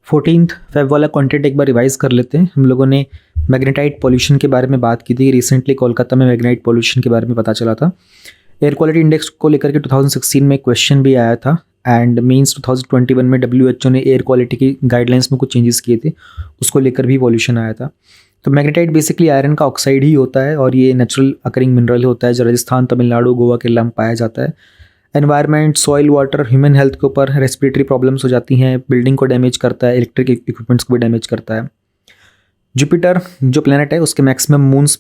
14th Feb वाला content एक बार revise कर लेते हैं। हम लोगों ने मैग्नेटाइट पॉल्यूशन के बारे में बात की थी। रिसेंटली कोलकाता में मैग्नेटाइट पॉल्यूशन के बारे में पता चला था। एयर क्वालिटी इंडेक्स को लेकर के 2016 में क्वेश्चन भी आया था एंड मीन्स 2021 में WHO ने एयर क्वालिटी की गाइडलाइंस में कुछ चेंजेस किए थे, उसको लेकर भी पॉल्यूशन आया था। तो मैग्नेटाइट बेसिकली आयरन का ऑक्साइड ही होता है और ये नेचुरल अकरिंग मिनरल होता है जो राजस्थान, तमिलनाडु, गोवा के इलाके में पाया जाता है। Environment, soil, water, human health के ऊपर रेस्पिरेटरी प्रॉब्लम्स हो जाती हैं, बिल्डिंग को डैमेज करता है, इलेक्ट्रिक इक्विपमेंट्स को भी डैमेज करता है। जुपिटर जो प्लैनेट है उसके मैक्सिमम मून्स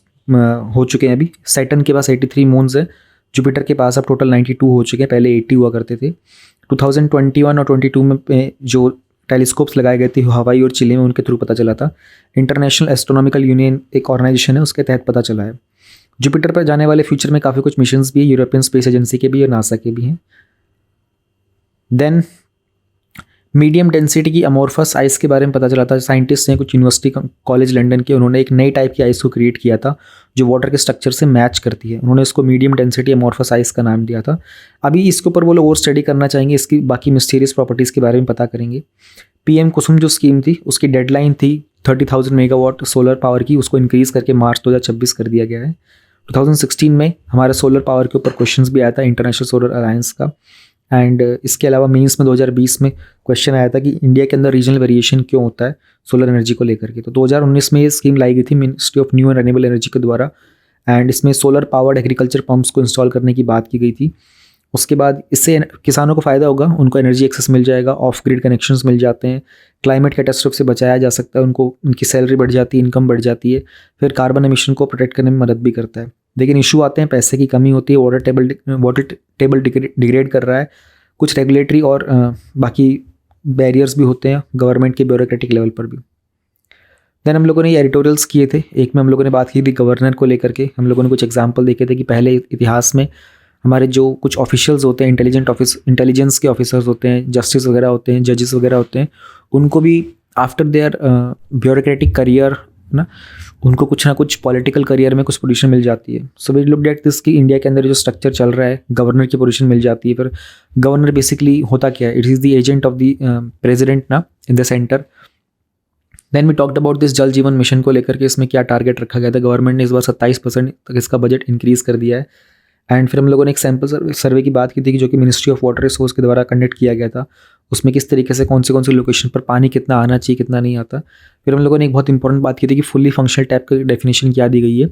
हो चुके हैं अभी। सैटर्न के पास 83 मून्स है, जुपिटर के पास अब टोटल 92 हो चुके हैं, पहले 80 हुआ करते थे। 2021 और 22 में जो टेलीस्कोप्स लगाए गए थे हवाई और चिली में, उनके थ्रू पता चला था। इंटरनेशनल एस्ट्रोनॉमिकल यूनियन एक ऑर्गेनाइजेशन है, उसके तहत पता चला है। जुपिटर पर जाने वाले फ्यूचर में काफ़ी कुछ मिशंस भी है, यूरोपियन स्पेस एजेंसी के भी और नासा के भी हैं। देन मीडियम डेंसिटी की अमोर्फस आइस के बारे में पता चला था। साइंटिस्ट ने कुछ यूनिवर्सिटी कॉलेज लंदन के, उन्होंने एक नई टाइप की आइस को क्रिएट किया था जो वाटर के स्ट्रक्चर से मैच करती है। उन्होंने इसको मीडियम डेंसिटी अमोर्फस आइस का नाम दिया था। अभी इसके ऊपर वो लोग और स्टडी करना चाहेंगे, इसकी बाकी मिस्टीरियस प्रॉपर्टीज़ के बारे में पता करेंगे। PM कुसुम जो स्कीम थी उसकी डेडलाइन थी 30,000 मेगावाट सोलर पावर की, उसको इंक्रीज़ करके मार्च 2026 कर दिया गया है। 2016 में हमारे सोलर पावर के ऊपर क्वेश्चंस भी आया था इंटरनेशनल सोलर अलायंस का। एंड इसके अलावा मेंस में 2020 में क्वेश्चन आया था कि इंडिया के अंदर रीजनल वेरिएशन क्यों होता है सोलर एनर्जी को लेकर के। तो 2019 में ये स्कीम लाई गई थी ministry of new and renewable energy के द्वारा एंड इसमें सोलर पावर्ड एग्रीकल्चर पंप्स को इंस्टॉल करने की बात की गई थी। उसके बाद इससे किसानों को फ़ायदा होगा, उनको एनर्जी एक्सेस मिल जाएगा, ऑफ ग्रिड कनेक्शंस मिल जाते हैं, क्लाइमेट कैटास्ट्रोफ से बचाया जा सकता है, उनको उनकी सैलरी बढ़ जाती है, इनकम बढ़ जाती है, फिर कार्बन एमिशन को प्रोटेक्ट करने में मदद भी करता है। लेकिन इशू आते हैं, पैसे की कमी होती है, वाटर टेबल डिग्रेड कर रहा है, कुछ रेगुलेटरी और बाकी बैरियर्स भी होते हैं गवर्नमेंट के ब्यूरोक्रेटिक लेवल पर भी। देन हम लोगों ने ये एडिटोरियल्स किए थे। एक में हम लोगों ने बात की थी गवर्नर को लेकर के, हम लोगों ने कुछ एग्जांपल देखे थे कि पहले इतिहास में हमारे जो कुछ ऑफिशियल्स होते हैं, इंटेलिजेंस के ऑफिसर्स होते हैं, जस्टिस वगैरह होते हैं, जजेस वगैरह होते हैं, उनको भी आफ्टर देयर ब्यूरोक्रेटिक करियर ना, उनको कुछ ना कुछ पॉलिटिकल करियर में कुछ पोजीशन मिल जाती है। So we looked at this कि इंडिया के अंदर जो स्ट्रक्चर चल रहा है, गवर्नर की पोजीशन मिल जाती है। फिर गवर्नर बेसिकली होता क्या है, it is the agent of the president ना in the centre. Then we talked about this Jal Jeevan mission को लेकर के, इसमें क्या टारगेट रखा गया था। गवर्नमेंट ने इस बार 27% तक इसका बजट इंक्रीज़ कर दिया है। एंड फिर हम लोगों ने एक सैम्पल सर्वे की बात की थी कि जो कि मिनिस्ट्री ऑफ वाटर रिसोर्स के द्वारा कंडक्ट किया गया था। उसमें किस तरीके से कौन सी लोकेशन पर पानी कितना आना चाहिए, कितना नहीं आता। फिर हम लोगों ने एक बहुत इंपॉर्टेंट बात की थी कि फुल्ली फंक्शनल टैप की डेफिनेशन क्या दी गई है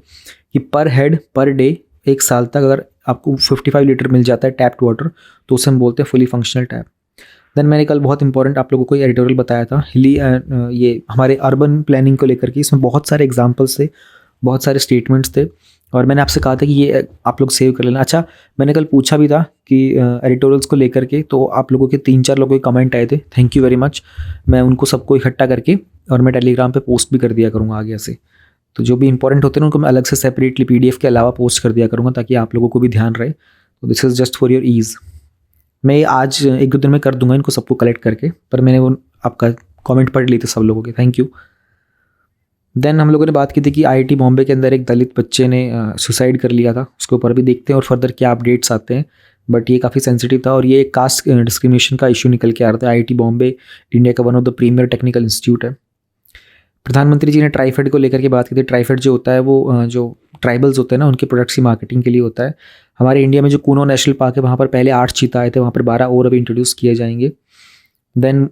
कि पर हेड पर डे एक साल तक अगर आपको 55 लीटर मिल जाता है टैप्ड वाटर तो उसे हम बोलते हैं फुली फंक्शनल टैप। देन मैंने कल बहुत इंपॉर्टेंट आप लोगों को एडिटोरियल बताया था ये हमारे अर्बन प्लानिंग को लेकर के, इसमें बहुत सारे एग्जाम्पल्स थे, बहुत सारे स्टेटमेंट्स थे और मैंने आपसे कहा था कि ये आप लोग सेव कर लेना। अच्छा, मैंने कल पूछा भी था कि एडिटोरियल्स को लेकर के, तो आप लोगों के 3-4 लोगों के कमेंट आए थे, थैंक यू वेरी मच। मैं उनको सबको इकट्ठा करके और मैं टेलीग्राम पे पोस्ट भी कर दिया करूँगा आगे से। तो जो भी इंपॉर्टेंट होते हैं उनको मैं अलग से सेपरेटली PDF के अलावा पोस्ट कर दिया करूँगा ताकि आप लोगों को भी ध्यान रहे। तो this is just for your ease. मैं आज 1-2 दिन में कर दूंगा इनको सबको कलेक्ट करके, पर मैंने वो आपका कमेंट पढ़ ली थी सब लोगों के, थैंक यू। देन हम लोगों ने बात की थी कि IIT बॉम्बे के अंदर एक दलित बच्चे ने सुसाइड कर लिया था, उसके ऊपर भी देखते हैं और फर्दर क्या अपडेट्स आते हैं। बट ये काफ़ी सेंसिटिव था और ये एक कास्ट डिस्क्रिमिनेशन का इशू निकल के आ रहा था। IIT बॉम्बे इंडिया का one of the premier technical institute है। प्रधानमंत्री जी ने ट्राइफेड को लेकर के बात की थी। ट्राइफेड जो होता है वो जो ट्राइबल्स होते हैं ना, उनके प्रोडक्ट्स की मार्केटिंग के लिए होता है। हमारे इंडिया में जो कूनो नेशनल पार्क है वहाँ पर पहले 8 चीता आए थे, वहाँ पर 12 और अभी इंट्रोड्यूस किए जाएंगे। देन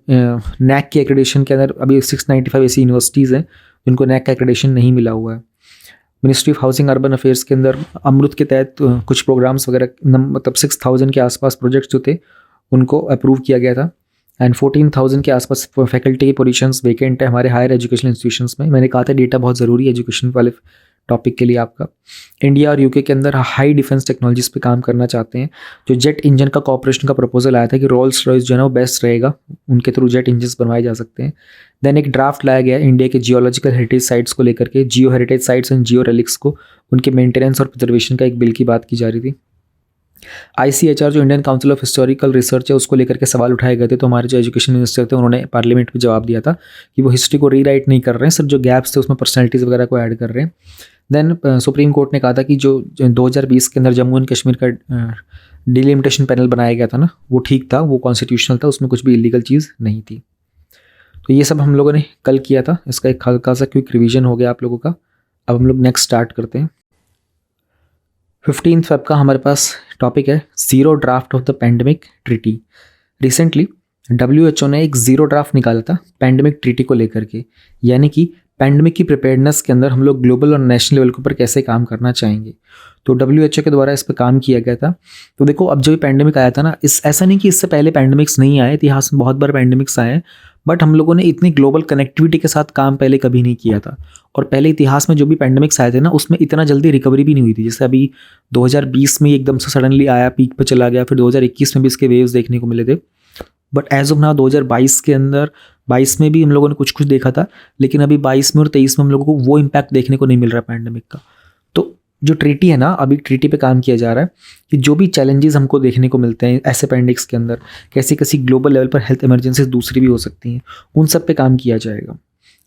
NAC के एक्रेडिशन के अंदर अभी 695 ऐसी यूनिवर्सिटीज़ हैं जिनको NAC का एक्रेडिशन नहीं मिला हुआ है। Ministry of housing urban affairs के अंदर अमृत के तहत कुछ प्रोग्राम्स वगैरह मतलब 6000 के आसपास प्रोजेक्ट्स जो थे उनको अप्रूव किया गया था एंड 14,000 के आसपास फैकल्टी की पोजीशंस वेकेंट है हमारे हायर एजुकेशन इंस्टीट्यूशंस में। मैंने कहा था डेटा बहुत ज़रूरी है एजुकेशन वाले टॉपिक के लिए आपका। इंडिया और UK के अंदर हाई डिफेंस टेक्नोलॉजीज़ पे काम करना चाहते हैं। जो जेट इंजन का कॉर्पोरेशन का प्रपोजल आया था कि रोल्स रॉयस जो है ना वो बेस्ट रहेगा, उनके थ्रू जेट इंजन्स बनवाए जा सकते हैं। देन एक ड्राफ्ट लाया गया इंडिया के जियोलॉजिकल हेरिटेज साइट्स को लेकर के, जियो heritage sites and Jio relics को उनके मेंटेनेंस और प्रिजर्वेशन का एक बिल की बात की जा रही थी। ICHR जो Indian council of historical research है उसको लेकर के सवाल उठाए गए थे, तो हमारे जो एजुकेशन मिनिस्टर थे उन्होंने पार्लियामेंट में जवाब दिया था कि वो हिस्ट्री को रीराइट नहीं कर रहे हैं, सिर्फ जो गैप्स थे उसमें पर्सनैलिटीज़ वगैरह को ऐड कर रहे हैं। देन सुप्रीम कोर्ट ने कहा था कि जो 2020 के अंदर जम्मू एंड कश्मीर का डिलिमिटेशन पैनल बनाया गया था ना, वो ठीक था, वो कॉन्स्टिट्यूशनल था, उसमें कुछ भी इलीगल चीज़ नहीं थी। तो ये सब हम लोगों ने कल किया था, इसका एक हल्का सा क्विक रिवीजन हो गया आप लोगों का। अब हम लोग नेक्स्ट स्टार्ट करते हैं। 15 फेब का हमारे पास टॉपिक है zero draft of the pandemic treaty. Recently WHO ने एक ज़ीरो ड्राफ्ट निकाला था पैंडमिक ट्रीटी को लेकर के, यानी कि पैंडमिक की प्रिपेयर्डनेस के अंदर हम लोग ग्लोबल और नेशनल लेवल के ऊपर कैसे काम करना चाहेंगे। तो WHO के द्वारा इस पर काम किया गया था। तो देखो, अब जब ये पैंडमिक आया था ना, ऐसा नहीं कि इससे पहले पैंडमिक्स नहीं आए, इतिहास में बहुत बार पैंडमिक्स आए हैं, बट हम लोगों ने इतनी ग्लोबल कनेक्टिविटी के साथ काम पहले कभी नहीं किया था। और पहले इतिहास में जो भी पैंडमिक्स आए थे ना, उसमें इतना जल्दी रिकवरी भी नहीं हुई थी। जैसे अभी 2020 में एकदम से सडनली आया, पीक पे चला गया, फिर 2021 में भी इसके वेव्स देखने को मिले थे। बट एज ऑफ नाउ 2022 के अंदर, 22 में भी हम लोगों ने कुछ कुछ देखा था, लेकिन अभी 22 में और 23 में हम लोगों को वो इम्पैक्ट देखने को नहीं मिल रहा पैंडमिक का। तो जो ट्रीटी है ना, अभी ट्रीटी पे काम किया जा रहा है कि जो भी चैलेंजेस हमको देखने को मिलते हैं ऐसे पैंडमिक्स के अंदर, कैसी कैसी ग्लोबल लेवल पर हेल्थ इमरजेंसीज दूसरी भी हो सकती हैं, उन सब पे काम किया जाएगा।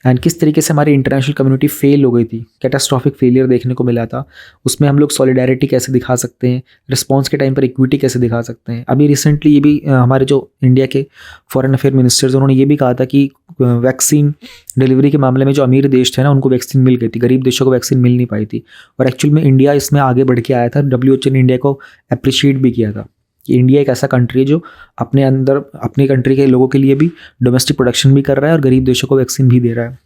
एंड किस तरीके से हमारी इंटरनेशनल कम्युनिटी फेल हो गई थी, कैटास्ट्रॉफिक फेलियर देखने को मिला था, उसमें हम लोग सॉलिडारिटी कैसे दिखा सकते हैं, रिस्पॉन्स के टाइम पर इक्विटी कैसे दिखा सकते हैं। अभी रिसेंटली ये भी हमारे जो इंडिया के फॉरेन अफेयर मिनिस्टर्स, उन्होंने ये भी कहा था कि वैक्सीन डिलीवरी के मामले में जो अमीर देश थे ना, उनको वैक्सीन मिल गई थी, गरीब देशों को वैक्सीन मिल नहीं पाई थी। और एक्चुअल में इंडिया इसमें आगे बढ़ के आया था। WHO ने इंडिया को अप्रिशिएट भी किया था कि इंडिया एक ऐसा कंट्री है जो अपने अंदर अपनी कंट्री के लोगों के लिए भी डोमेस्टिक प्रोडक्शन भी कर रहा है और गरीब देशों को वैक्सीन भी दे रहा है।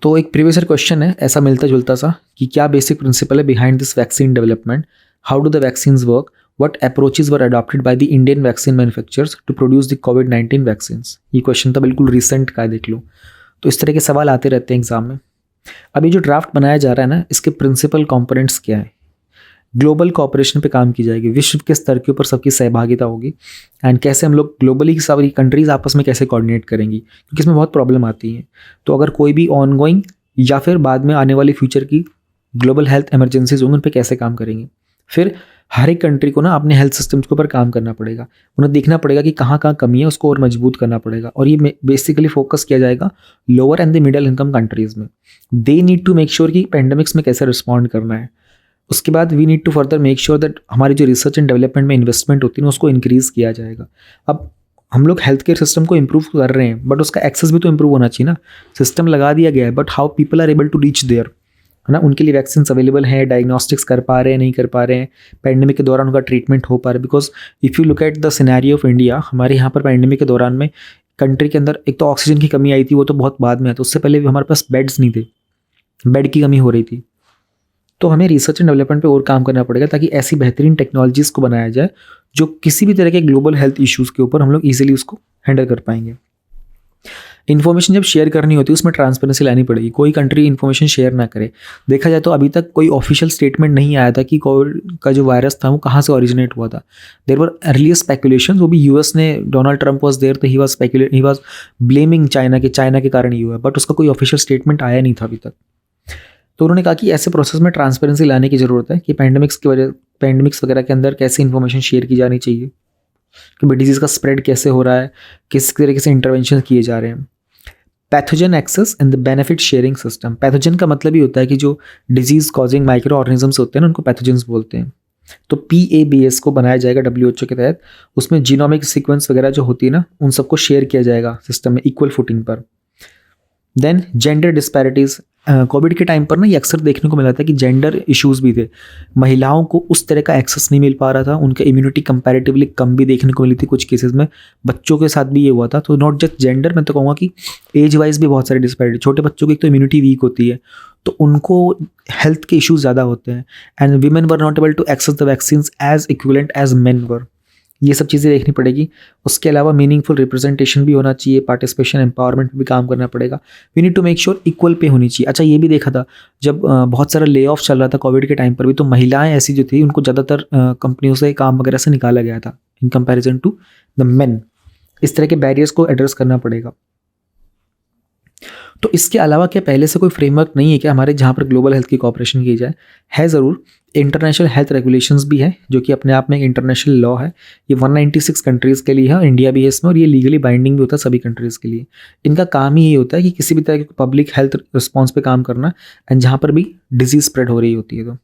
तो एक प्रीवियस क्वेश्चन है ऐसा मिलता जुलता सा कि क्या बेसिक प्रिंसिपल है behind this vaccine development, how do the vaccines work, what approaches were adopted by the Indian vaccine manufacturers to produce the कोविड-19 वैक्सीन्स। ये क्वेश्चन तो बिल्कुल रिसेंट का है, देख लो। तो इस तरह के सवाल आते रहते हैं एग्जाम में। अभी जो ड्राफ्ट बनाया जा रहा है ना, इसके प्रिंसिपल कंपोनेंट्स क्या है। ग्लोबल कोऑपरेशन पे काम की जाएगी, विश्व के स्तर के ऊपर सबकी सहभागिता होगी, एंड कैसे हम लोग ग्लोबली सारी कंट्रीज आपस में कैसे कोऑर्डिनेट करेंगी, क्योंकि इसमें बहुत प्रॉब्लम आती है। तो अगर कोई भी ऑनगोइंग या फिर बाद में आने वाली फ्यूचर की ग्लोबल हेल्थ इमरजेंसीज होंगी, उन पर कैसे काम करेंगे। फिर हर एक कंट्री को ना अपने हेल्थ सिस्टम्स के ऊपर काम करना पड़ेगा, उन्हें देखना पड़ेगा कि कहाँ कहाँ कमी है, उसको और मजबूत करना पड़ेगा। और ये बेसिकली फोकस किया जाएगा lower and the middle income countries में। They need to make sure कि पेंडेमिक्स में कैसे रिस्पॉन्ड करना है। उसके बाद we need to further make sure that हमारी जो रिसर्च एंड डेवलपमेंट में इन्वेस्टमेंट होती है उसको इंक्रीज़ किया जाएगा। अब हम लोग हेल्थ केयर सिस्टम को इम्प्रूव कर रहे हैं, बट उसका एक्सेस भी तो इम्प्रूव होना चाहिए ना। सिस्टम लगा दिया गया है, but how people are able to reach there, है ना। उनके लिए वैक्सीन अवेलेबल है, डायग्नोस्टिक्स कर पा रहे हैं, नहीं कर पा रहे हैं, पैंडेमिक के दौरान उनका ट्रीटमेंट हो पा रहा है। Because if you look at the scenario of India, हमारे यहाँ पर पैंडेमिक के दौरान में कंट्री के अंदर एक तो ऑक्सीजन की कमी आई थी, वो तो बहुत बाद में है। तो उससे पहले भी हमारे पास बेड्स नहीं थे, बेड की कमी हो रही थी। तो हमें रिसर्च एंड डेवलपमेंट पे और काम करना पड़ेगा ताकि ऐसी बेहतरीन टेक्नोलॉजीज़ को बनाया जाए जो किसी भी तरह के ग्लोबल हेल्थ इश्यूज़ के ऊपर हम लोग ईजिली उसको हैंडल कर पाएंगे। इन्फॉर्मेशन जब शेयर करनी होती है उसमें ट्रांसपेरेंसी लानी पड़ेगी, कोई कंट्री इन्फॉर्मेशन शेयर ना करे। देखा जाए तो अभी तक कोई ऑफिशियल स्टेटमेंट नहीं आया था कि कोविड का जो वायरस था वो कहाँ से ओरिजिनेट हुआ था। देयर वर अर्लियर स्पेकुलेशन, वो भी यूएस ने, डोनाल्ड ट्रंप वाज देयर, तो ही वाज ब्लेमिंग चाइना के कारण ही हुआ, बट उसका कोई ऑफिशियल स्टेटमेंट आया नहीं था अभी तक। तो उन्होंने कहा कि ऐसे प्रोसेस में ट्रांसपेरेंसी लाने की ज़रूरत है कि पैंडेमिक्स वगैरह के अंदर कैसे इन्फॉर्मेशन शेयर की जानी चाहिए, कि भाई डिजीज़ का स्प्रेड कैसे हो रहा है, किस तरीके से इंटरवेंशन किए जा रहे हैं। Pathogen access and the benefit sharing system. Pathogen का मतलब ही होता है कि जो डिजीज़ कॉजिंग माइक्रो ऑर्गेनिजम्स होते हैं ना, उनको पैथोजेंस बोलते हैं। तो PABS को बनाया जाएगा WHO के तहत, उसमें जीनोमिक सीक्वेंस वगैरह जो होती है ना, उन सबको शेयर किया जाएगा सिस्टम में इक्वल फुटिंग पर। Then gender disparities. कोविड के टाइम पर ना ये अक्सर देखने को मिला था कि जेंडर इश्यूज़ भी थे, महिलाओं को उस तरह का एक्सेस नहीं मिल पा रहा था, उनके इम्यूनिटी कंपैरेटिवली कम भी देखने को मिली थी कुछ केसेस में, बच्चों के साथ भी ये हुआ था। तो नॉट जस्ट जेंडर, मैं तो कहूँगा कि एज वाइज भी बहुत सारी डिस्पैरिटी। छोटे बच्चों की एक तो इम्यूनिटी वीक होती है, तो उनको हेल्थ के इश्यूज़ ज़्यादा होते हैं, and women were not able to access the vaccines as equivalent as men were. ये सब चीज़ें देखनी पड़ेगी। उसके अलावा मीनिंगफुल रिप्रेजेंटेशन भी होना चाहिए, पार्टिसिपेशन एम्पावरमेंट पे भी काम करना पड़ेगा। We need to make sure equal pay होनी चाहिए। अच्छा, ये भी देखा था जब बहुत सारा ले ऑफ चल रहा था कोविड के टाइम पर भी, तो महिलाएं ऐसी जो थी उनको ज़्यादातर कंपनियों से काम वगैरह से निकाला गया था in comparison to the men. इस तरह के बैरियर्स को एड्रेस करना पड़ेगा। तो इसके अलावा क्या पहले से कोई फ्रेमवर्क नहीं है क्या हमारे, जहाँ पर ग्लोबल हेल्थ की कॉपरेशन की जाए? है ज़रूर। इंटरनेशनल हेल्थ रेगुलेशंस भी है, जो कि अपने आप में एक इंटरनेशनल लॉ है। ये 196 कंट्रीज़ के लिए है, इंडिया भी है इसमें, और ये लीगली बाइंडिंग भी होता है सभी कंट्रीज़ के लिए। इनका काम ही ये होता है कि किसी भी तरह के पब्लिक हेल्थ रिस्पॉन्स पे काम करना, एंड जहाँ पर भी डिजीज़ स्प्रेड हो रही होती है। तो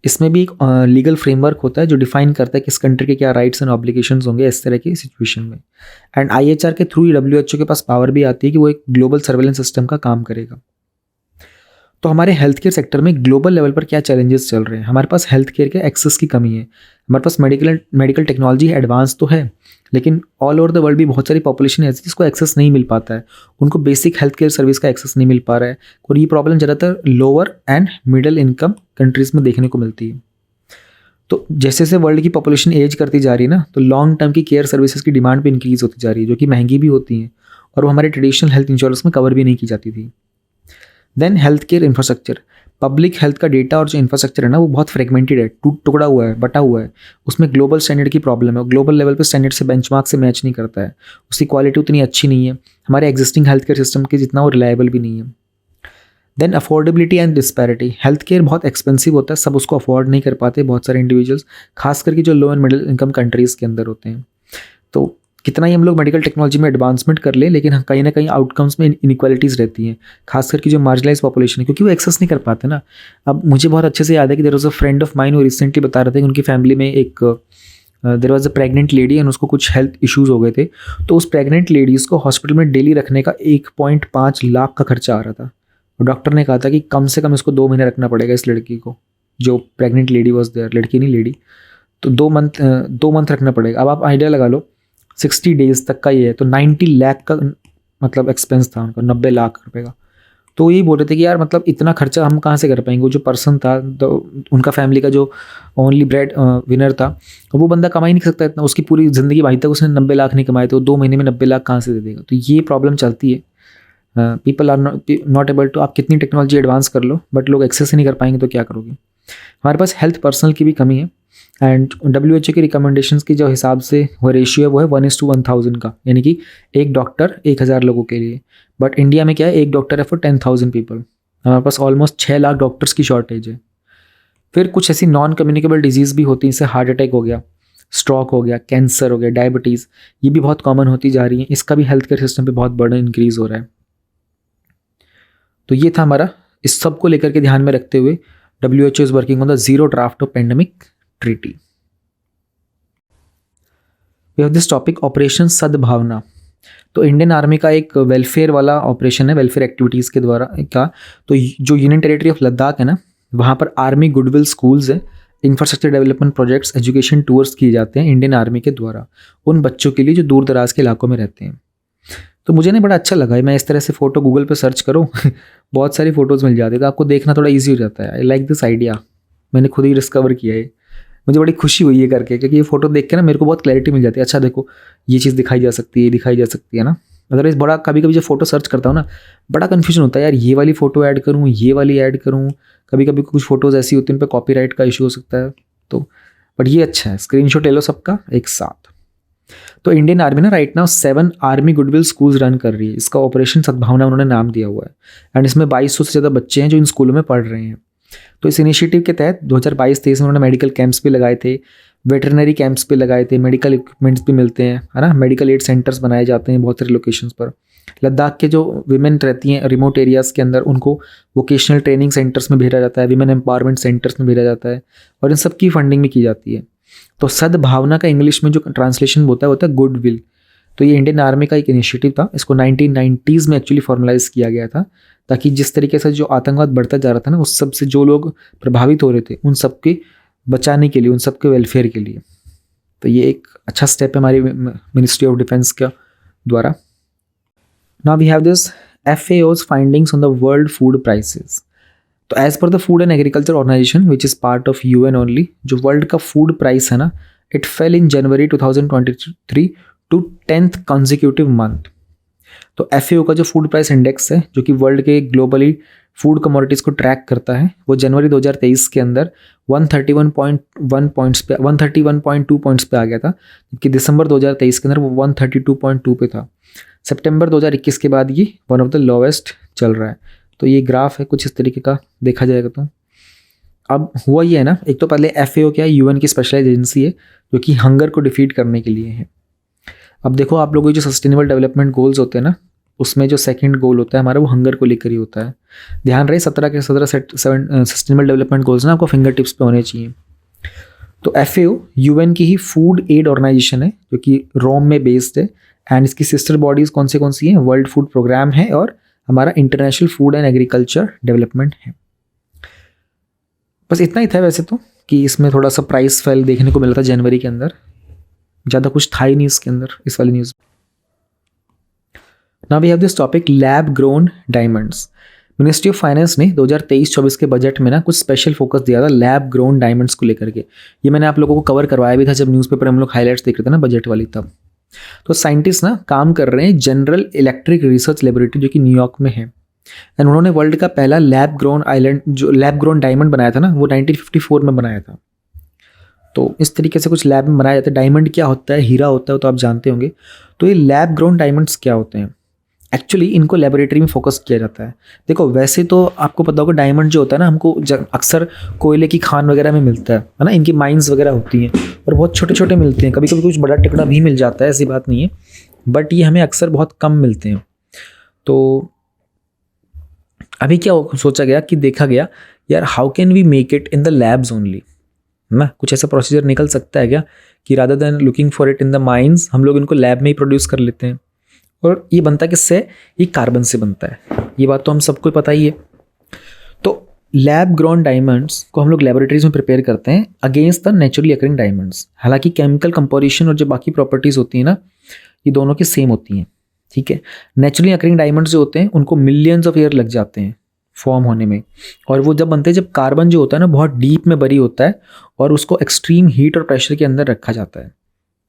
इसमें भी एक लीगल फ्रेमवर्क होता है जो डिफाइन करता है कि इस कंट्री के क्या राइट्स एंड ऑब्लिगेशंस होंगे इस तरह की सिचुएशन में। एंड IHR के थ्रू WHO के पास पावर भी आती है कि वो एक ग्लोबल सर्वेलेंस सिस्टम का काम करेगा। तो हमारे हेल्थ केयर सेक्टर में ग्लोबल लेवल पर क्या चैलेंजेस चल रहे हैं? हमारे पास हेल्थ केयर के एक्सेस की कमी है, हमारे पास मेडिकल टेक्नोलॉजी एडवांस तो है, लेकिन ऑल ओवर द वर्ल्ड भी बहुत सारी पॉपुलेशन ऐसी जिसको एक्सेस नहीं मिल पाता है, उनको बेसिक हेल्थ केयर सर्विस का एक्सेस नहीं मिल पा रहा है। और ये प्रॉब्लम ज़्यादातर lower and middle income countries में देखने को मिलती है। तो जैसे जैसे वर्ल्ड की पॉपुलेशन एज करती जा रही है ना, तो लॉन्ग टर्म की केयर सर्विसेज की डिमांड भी इंक्रीज़ होती जा रही है, जो कि महंगी भी होती हैं और वो हमारे ट्रेडिशनल हेल्थ इंश्योरेंस में कवर भी नहीं की जाती थी। Then health care infrastructure, public health का डेटा और जो इंफ्रास्ट्रक्चर है ना वो बहुत फ्रेगमेंटेड है, टुकड़ा हुआ है, बटा हुआ है। उसमें ग्लोबल स्टैंडर्ड की प्रॉब्लम है, ग्लोबल लेवल पे स्टैंडर्ड से बेंचमार्क से मैच नहीं करता है, उसकी क्वालिटी उतनी अच्छी नहीं है, हमारे एग्जिस्टिंग हेल्थ केयर सिस्टम के जितना वो रिलायबल भी नहीं है। Then affordability and disparity, health care बहुत एक्सपेंसिव होता है, सब उसको अफोर्ड नहीं कर पाते बहुत सारे इंडिविजुअल्स, खास करके जो लो एंड मिडिल इनकम कंट्रीज़ के अंदर होते हैं। तो कितना ही हम लोग मेडिकल टेक्नोलॉजी में एडवांसमेंट कर ले, लेकिन कहीं ना कहीं आउटकम्स में इनइक्वालिटीज़ रहती हैं, खास करके जो मार्जिनलाइज पॉपुलेशन है, क्योंकि वो एक्सेस नहीं कर पाते ना। अब मुझे बहुत अच्छे से याद है कि there was a friend of mine वो रिसेंटली बता रहे थे कि उनकी फैमिली में एक there was a pregnant lady and उसको कुछ हेल्थ इश्यूज़ हो गए थे, तो उस प्रेग्नेंट लेडीज़ को हॉस्पिटल में डेली रखने का 1.5 लाख का खर्चा आ रहा था। और डॉक्टर ने कहा था कि कम से कम इसको 2 महीने रखना पड़ेगा इस लड़की को, जो प्रेग्नेंट लेडी वॉज देयर, लड़की नहीं लेडी, तो 2 मंथ रखना पड़ेगा। अब आप आइडिया लगा लो 60 डेज तक का ये है, तो 90 लाख का मतलब एक्सपेंस था उनका, 90 लाख रुपए का। तो यही बोल रहे थे कि यार मतलब इतना खर्चा हम कहाँ से कर पाएंगे। वो जो पर्सन था, तो उनका फैमिली का जो ओनली ब्रेड विनर था, वो बंदा कमा ही नहीं सकता इतना, उसकी पूरी ज़िंदगी भाई तक उसने 90 लाख नहीं कमाए, तो 2 महीने में 90 लाख कहाँ से दे देगा। तो ये प्रॉब्लम चलती है, people are not able to, आप कितनी टेक्नोलॉजी एडवांस कर लो बट लोग एक्सेस ही नहीं कर पाएंगे तो क्या करोगे। हमारे पास हेल्थ पर्सनल की भी कमी है, एंड WHO की रिकमेंडेशंस की जो हिसाब से वो रेशियो है वो है 1:1000 का, यानी कि एक डॉक्टर 1000 लोगों के लिए। बट इंडिया में क्या है, एक डॉक्टर है फॉर 10,000 पीपल। हमारे पास ऑलमोस्ट 6 लाख डॉक्टर्स की शॉर्टेज है। फिर कुछ ऐसी नॉन कम्युनिकेबल डिजीज़ भी होती हैं, जैसे हार्ट अटैक हो गया, स्ट्रोक हो गया, कैंसर हो गया, डायबिटीज़, ये भी बहुत कॉमन होती जा रही है। इसका भी हेल्थ केयर सिस्टम पे बहुत बर्डन इंक्रीज हो रहा है। तो ये था हमारा, इस सब को लेकर के ध्यान में रखते हुए WHO is working on the zero draft of pandemic treaty. We have this topic operation Sadbhavana. तो इंडियन आर्मी का एक वेलफेयर वाला ऑपरेशन है, वेलफेयर एक्टिविटीज़ के द्वारा का। तो जो यूनियन टेरिटरी ऑफ लद्दाख है ना, वहाँ पर आर्मी गुडविल स्कूल्स है, infrastructure development projects, education tours किए जाते हैं इंडियन आर्मी के द्वारा उन बच्चों के लिए जो दूर दराज के इलाकों में रहते हैं। तो मुझे ना बड़ा अच्छा लगा है, मैं इस तरह से फ़ोटो गूगल पे सर्च करूँ बहुत सारी फ़ोटोज़ मिल जाती है, तो आपको देखना थोड़ा ईजी हो जाता है। आई लाइक दिस आइडिया, मैंने खुद ही डिस्कवर किया है, मुझे बड़ी खुशी हुई है करके, क्योंकि ये फ़ोटो देख के ना मेरे को बहुत क्लैरिटी मिल जाती है। अच्छा देखो ये चीज़ दिखाई जा सकती है, दिखाई जा सकती है ना। अदरवाइज़ बड़ा कभी कभी जब फ़ोटो सर्च करता हूँ ना, बड़ा कन्फ्यूजन होता है यार, ये वाली फ़ोटो ऐड करूँ, ये वाली ऐड करूँ। कभी कभी कुछ फ़ोटोज़ ऐसी होती हैं उन पर कॉपीराइट का इशू हो सकता है। तो बट ये अच्छा है, स्क्रीनशॉट ले लो सबका एक साथ। तो इंडियन आर्मी ना right now 7 army goodwill schools run कर रही है, इसका ऑपरेशन सद्भावना उन्होंने नाम दिया हुआ है। एंड इसमें 2200 से ज़्यादा बच्चे हैं जो इन स्कूलों में पढ़ रहे हैं। तो इस इनिशिएटिव के तहत 2022-23 में उन्होंने मेडिकल कैंप्स भी लगाए थे, वेटरनरी कैंप्स भी लगाए थे, मेडिकल इक्विपमेंट्स भी मिलते हैं, है ना, मेडिकल एड सेंटर्स बनाए जाते हैं बहुत सारे लोकेशंस पर। लद्दाख के जो विमेन रहती हैं रिमोट एरियाज़ के अंदर, उनको वोकेशनल ट्रेनिंग सेंटर्स में भेजा जाता है, विमेन एम्पावरमेंट सेंटर्स में भेजा जाता है, और इन सब की फंडिंग भी की जाती है। तो सद्भावना का इंग्लिश में जो ट्रांसलेशन होता है गुडविल। तो ये इंडियन आर्मी का एक इनिशिएटिव था, इसको 1990s में एक्चुअली फॉर्मलाइज किया गया था, ताकि जिस तरीके से जो आतंकवाद बढ़ता जा रहा था ना, उस सब से जो लोग प्रभावित हो रहे थे उन सब के बचाने के लिए, उन सब के वेलफेयर के लिए। तो ये एक अच्छा स्टेप है हमारी मिनिस्ट्री ऑफ डिफेंस का द्वारा। Now we have this FAO's findings on the world food prices. तो as per the Food and Agriculture Organization which is part of UN only, जो वर्ल्ड का फूड प्राइस है ना, it fell in January 2023 to 10th consecutive month. तो FAO का जो food price index है, जो कि वर्ल्ड के ग्लोबली फूड कमोडिटीज़ को ट्रैक करता है, वो जनवरी 2023 के अंदर 131.1 पॉइंट्स पे 131.2 पॉइंट्स पे आ गया था, जबकि दिसंबर 2023 के अंदर वो 132.2 पे था। सितंबर 2021 के बाद ये वन ऑफ द लोवेस्ट चल रहा है। तो ये ग्राफ है कुछ इस तरीके का देखा जाएगा। तो अब हुआ ये है ना, एक तो पहले FAO क्या है, UN की स्पेशलाइज एजेंसी है जो कि हंगर को डिफीट करने के लिए है। अब देखो आप लोगों के जो सस्टेनेबल डेवलपमेंट गोल्स होते हैं ना, उसमें जो सेकंड गोल होता है हमारा वो हंगर को लेकर ही होता है। ध्यान रहे 17 के 17 सस्टेनेबल डेवलपमेंट गोल्स ना आपको फिंगर टिप्स पे होने चाहिए। तो FAO UN की ही फूड एड ऑर्गेनाइजेशन है जो कि रोम में बेस्ड है, एंड इसकी सिस्टर बॉडीज़ कौन सी हैं, वर्ल्ड फूड प्रोग्राम है और हमारा international food and agriculture development है। बस इतना ही था वैसे तो, कि इसमें थोड़ा सा प्राइस फेल देखने को मिला था जनवरी के अंदर, ज़्यादा कुछ था ही नहीं इसके अंदर इस वाली news. Now we have this topic lab grown diamonds. Ministry of finance ने 2023-24 के बजट में ना कुछ स्पेशल फोकस दिया था लैब ग्रोन डायमंड्स को लेकर के। ये मैंने आप लोगों को कवर करवाया भी था जब न्यूज़पेपर हम लोग हाईलाइट्स देख रहे थे ना बजट वाली तब। तो साइंटिस्ट ना काम कर रहे हैं जनरल इलेक्ट्रिक रिसर्च लेबोरेटरी जो कि न्यूयॉर्क में है, एंड उन्होंने वर्ल्ड का पहला लैब ग्रोन डायमंड बनाया था ना वो 1954 में बनाया था। तो इस तरीके से कुछ लैब में बनाया जाता है। डायमंड क्या होता है, हीरा होता है, तो आप जानते होंगे। तो ये लैब ग्रोन डायमंड्स क्या होते हैं, एक्चुअली इनको लेबोरेटरी में फोकस किया जाता है। देखो वैसे तो आपको पता होगा डायमंड जो होता है ना हमको अक्सर कोयले की खान वगैरह में मिलता है ना, इनकी माइंस वगैरह होती हैं और बहुत छोटे छोटे मिलते हैं, कभी कभी कुछ बड़ा टुकड़ा भी मिल जाता है, ऐसी बात नहीं है, बट ये हमें अक्सर बहुत कम मिलते हैं। तो अभी क्या सोचा गया कि देखा गया यार how can we make it in the labs only, ना कुछ ऐसा प्रोसीजर निकल सकता है क्या कि rather than looking for it in the mines हम लोग इनको लैब में ही प्रोड्यूस कर लेते हैं। और ये बनता किससे, ये कार्बन से बनता है, ये बात तो हम सबको पता ही है। तो लैब ग्रोन डायमंड्स को हम लोग लेबोरेटरीज में प्रिपेयर करते हैं against the naturally occurring diamonds. हालांकि केमिकल कंपोजिशन और जो बाकी प्रॉपर्टीज़ होती हैं ना ये दोनों की सेम होती हैं, ठीक है। नेचुरली अकरिंग डायमंड्स जो होते हैं उनको मिलियंस ऑफ ईयर लग जाते हैं फॉर्म होने में, और वो जब बनते हैं जब कार्बन जो होता है ना बहुत डीप में बरी होता है और उसको एक्सट्रीम हीट और प्रेशर के अंदर रखा जाता है,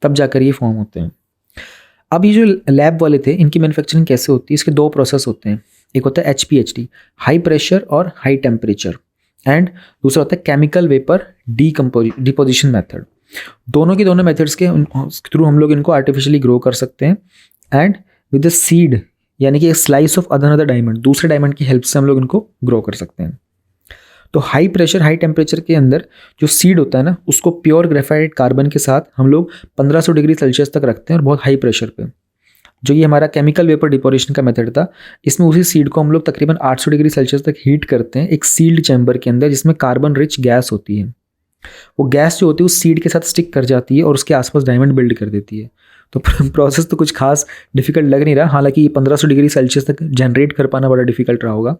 तब जाकर ये फॉर्म होते हैं। अब ये जो लैब वाले थे इनकी मैन्युफैक्चरिंग कैसे होती है, इसके दो प्रोसेस होते हैं। एक होता है HPHT, हाई प्रेशर और हाई टेम्परेचर, एंड दूसरा होता है केमिकल वेपर डिपोजिशन मेथड। दोनों की दोनों मेथड्स के थ्रू हम लोग इनको आर्टिफिशियली ग्रो कर सकते हैं, एंड विद द सीड यानी कि एक स्लाइस ऑफ अनदर डायमंड, दूसरे डायमंड की हेल्प से हम लोग इनको ग्रो कर सकते हैं। तो हाई प्रेशर हाई टेम्परेचर के अंदर जो सीड होता है ना उसको प्योर ग्रेफाइट कार्बन के साथ हम लोग 1500 डिग्री सेल्सियस तक रखते हैं और बहुत हाई प्रेशर पे। जो ये हमारा केमिकल वेपर डिपोजिशन का मेथड था इसमें उसी सीड को हम लोग तकरीबन 800 डिग्री सेल्सियस तक हीट करते हैं एक सील्ड चैम्बर के अंदर जिसमें कार्बन रिच गैस होती है। वो गैस जो होती है उस सीड के साथ स्टिक कर जाती है और उसके आसपास डायमंड बिल्ड कर देती है। तो प्रोसेस तो कुछ खास डिफिकल्ट लग नहीं रहा, हालांकि 1500 डिग्री सेल्सियस तक जनरेट कर पाना बड़ा डिफिकल्ट रहा होगा।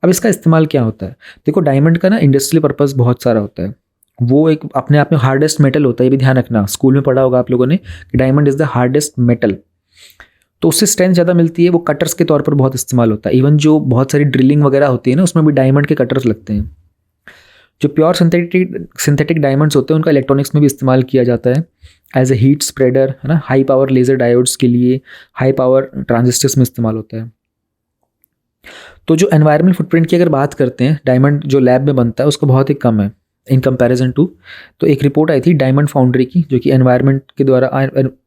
अब इसका इस्तेमाल क्या होता है, देखो डायमंड का ना इंडस्ट्रियल पर्पस बहुत सारा होता है। वो एक अपने आप में हार्डेस्ट मेटल होता है, ये भी ध्यान रखना, स्कूल में पढ़ा होगा आप लोगों ने कि diamond is the hardest metal. तो उससे स्ट्रेंथ ज़्यादा मिलती है, वो कटर्स के तौर पर बहुत इस्तेमाल होता है। इवन जो बहुत सारी ड्रिलिंग वगैरह होती है ना उसमें भी डायमंड के कटर्स लगते हैं। जो प्योर सिंथेटिक डायमंड्स होते हैं उनका इलेक्ट्रॉनिक्स में भी इस्तेमाल किया जाता है एज ए हीट स्प्रेडर, है ना, हाई पावर लेज़र डायोड्स के लिए, हाई पावर ट्रांजिस्टर्स में इस्तेमाल होता है। तो जो एनवायरमेंट फुटप्रिंट की अगर बात करते हैं डायमंड जो लैब में बनता है उसको बहुत ही कम है इन कंपैरिजन टू। तो एक रिपोर्ट आई थी डायमंड फाउंड्री की जो कि एनवायरमेंट के द्वारा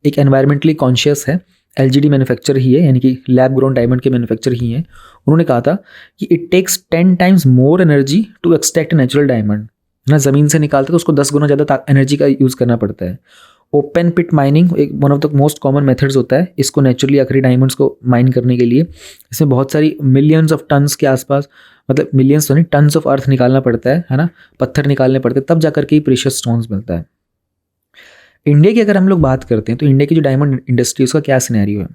एक एनवायरमेंटली कॉन्शियस है, LGD मैन्युफैक्चर ही है, यानी कि लैब ग्रोन डायमंड के मैन्युफैक्चर ही हैं। उन्होंने कहा था कि it takes 10 times more energy to extract natural diamond, ना ज़मीन से निकालते तो उसको 10 गुना ज़्यादा एनर्जी का यूज़ करना पड़ता है। ओपन पिट माइनिंग एक one of the most common methods होता है इसको नेचुरली अकरी डायमंड्स को माइन करने के लिए। इसमें बहुत सारी मिलियंस ऑफ टन्स के आसपास, मतलब मिलियंस तो नहीं, टन्स ऑफ अर्थ निकालना पड़ता है ना, पत्थर निकालने पड़ते हैं, तब जाकर के प्रीशियस स्टोन्स मिलता है। इंडिया की अगर हम लोग बात करते हैं तो इंडिया की जो डायमंड इंडस्ट्री उसका क्या सिनेरियो है।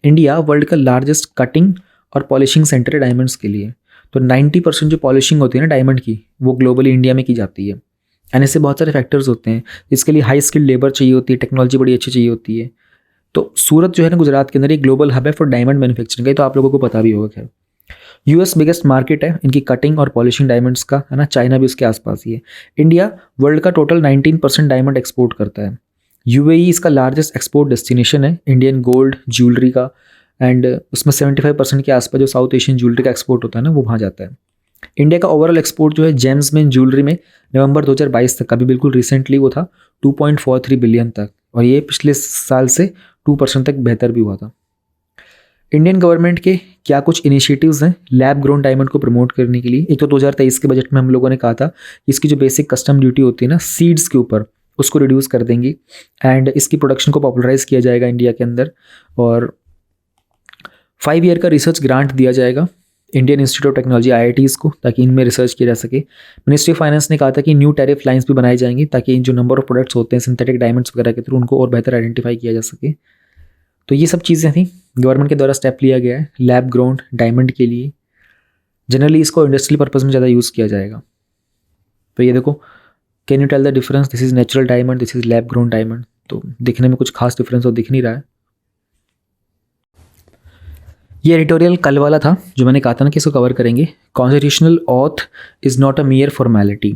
इंडिया वर्ल्ड का लार्जेस्ट कटिंग और पॉलिशिंग सेंटर है डायमंड्स के लिए। तो 90% जो पॉलिशिंग होती है ना डायमंड की वो ग्लोबली इंडिया में की जाती है। एंड इससे बहुत सारे फैक्टर्स होते हैं, इसके लिए हाई स्किल्ड लेबर चाहिए होती है, टेक्नोलॉजी बड़ी अच्छी चाहिए होती है। तो सूरत जो है ना गुजरात के अंदर एक ग्लोबल हब है फॉर डायमंड मैन्युफैक्चरिंग का, तो आप लोगों को पता भी होगा। खैर US बिगेस्ट मार्केट है इनकी कटिंग और पॉलिशिंग डायमंड्स का, है ना, चाइना भी उसके आसपास ही है। इंडिया वर्ल्ड का टोटल 19% डायमंड एक्सपोर्ट करता है। UAE इसका लार्जेस्ट एक्सपोर्ट डेस्टिनेशन है इंडियन गोल्ड ज्वेलरी का, एंड उसमें 75% के आसपास जो साउथ एशियन ज्वेलरी का एक्सपोर्ट होता है ना वो वहाँ जाता है। इंडिया का ओवरऑल एक्सपोर्ट जो है जेम्स में ज्वेलरी में नवंबर 2022 तक, अभी बिल्कुल रिसेंटली वो था 2.43 बिलियन तक, और ये पिछले साल से 2% तक बेहतर भी हुआ था। इंडियन गवर्नमेंट के क्या कुछ इनिशिएटिव्स हैं लैब ग्रोन डायमंड को प्रमोट करने के लिए। एक तो 2023 के बजट में हम लोगों ने कहा था कि इसकी जो बेसिक कस्टम ड्यूटी होती है ना सीड्स के ऊपर उसको रिड्यूस कर देंगे, एंड इसकी प्रोडक्शन को पॉपुलराइज किया जाएगा इंडिया के अंदर। और 5 ईयर का रिसर्च ग्रांट दिया जाएगा Indian institute of technology IITs को, ताकि इनमें रिसर्च किया जा सके। मिनिस्ट्री ऑफ फाइनेंस ने कहा था कि न्यू टैरिफ लाइंस भी बनाई जाएंगी, ताकि जो नंबर ऑफ प्रोडक्ट्स होते हैं सिंथेटिक डायमंड्स वगैरह के थ्रू, उनको और बेहतर आइडेंटिफाई किया जा सके। तो ये सब चीज़ें थी, गवर्नमेंट के द्वारा स्टेप लिया गया है लैब ग्रोन डायमंड के लिए। जनरली इसको इंडस्ट्रियल पर्पज़ में ज़्यादा यूज़ किया जाएगा। तो ये देखो, can you tell the difference, this is natural diamond, this is lab grown diamond. तो दिखने में कुछ खास डिफरेंस तो दिख नहीं रहा है। ये एडिटोरियल कल वाला था जो मैंने कहा था ना कि इसको कवर करेंगे। Constitutional auth is not a मियर formality.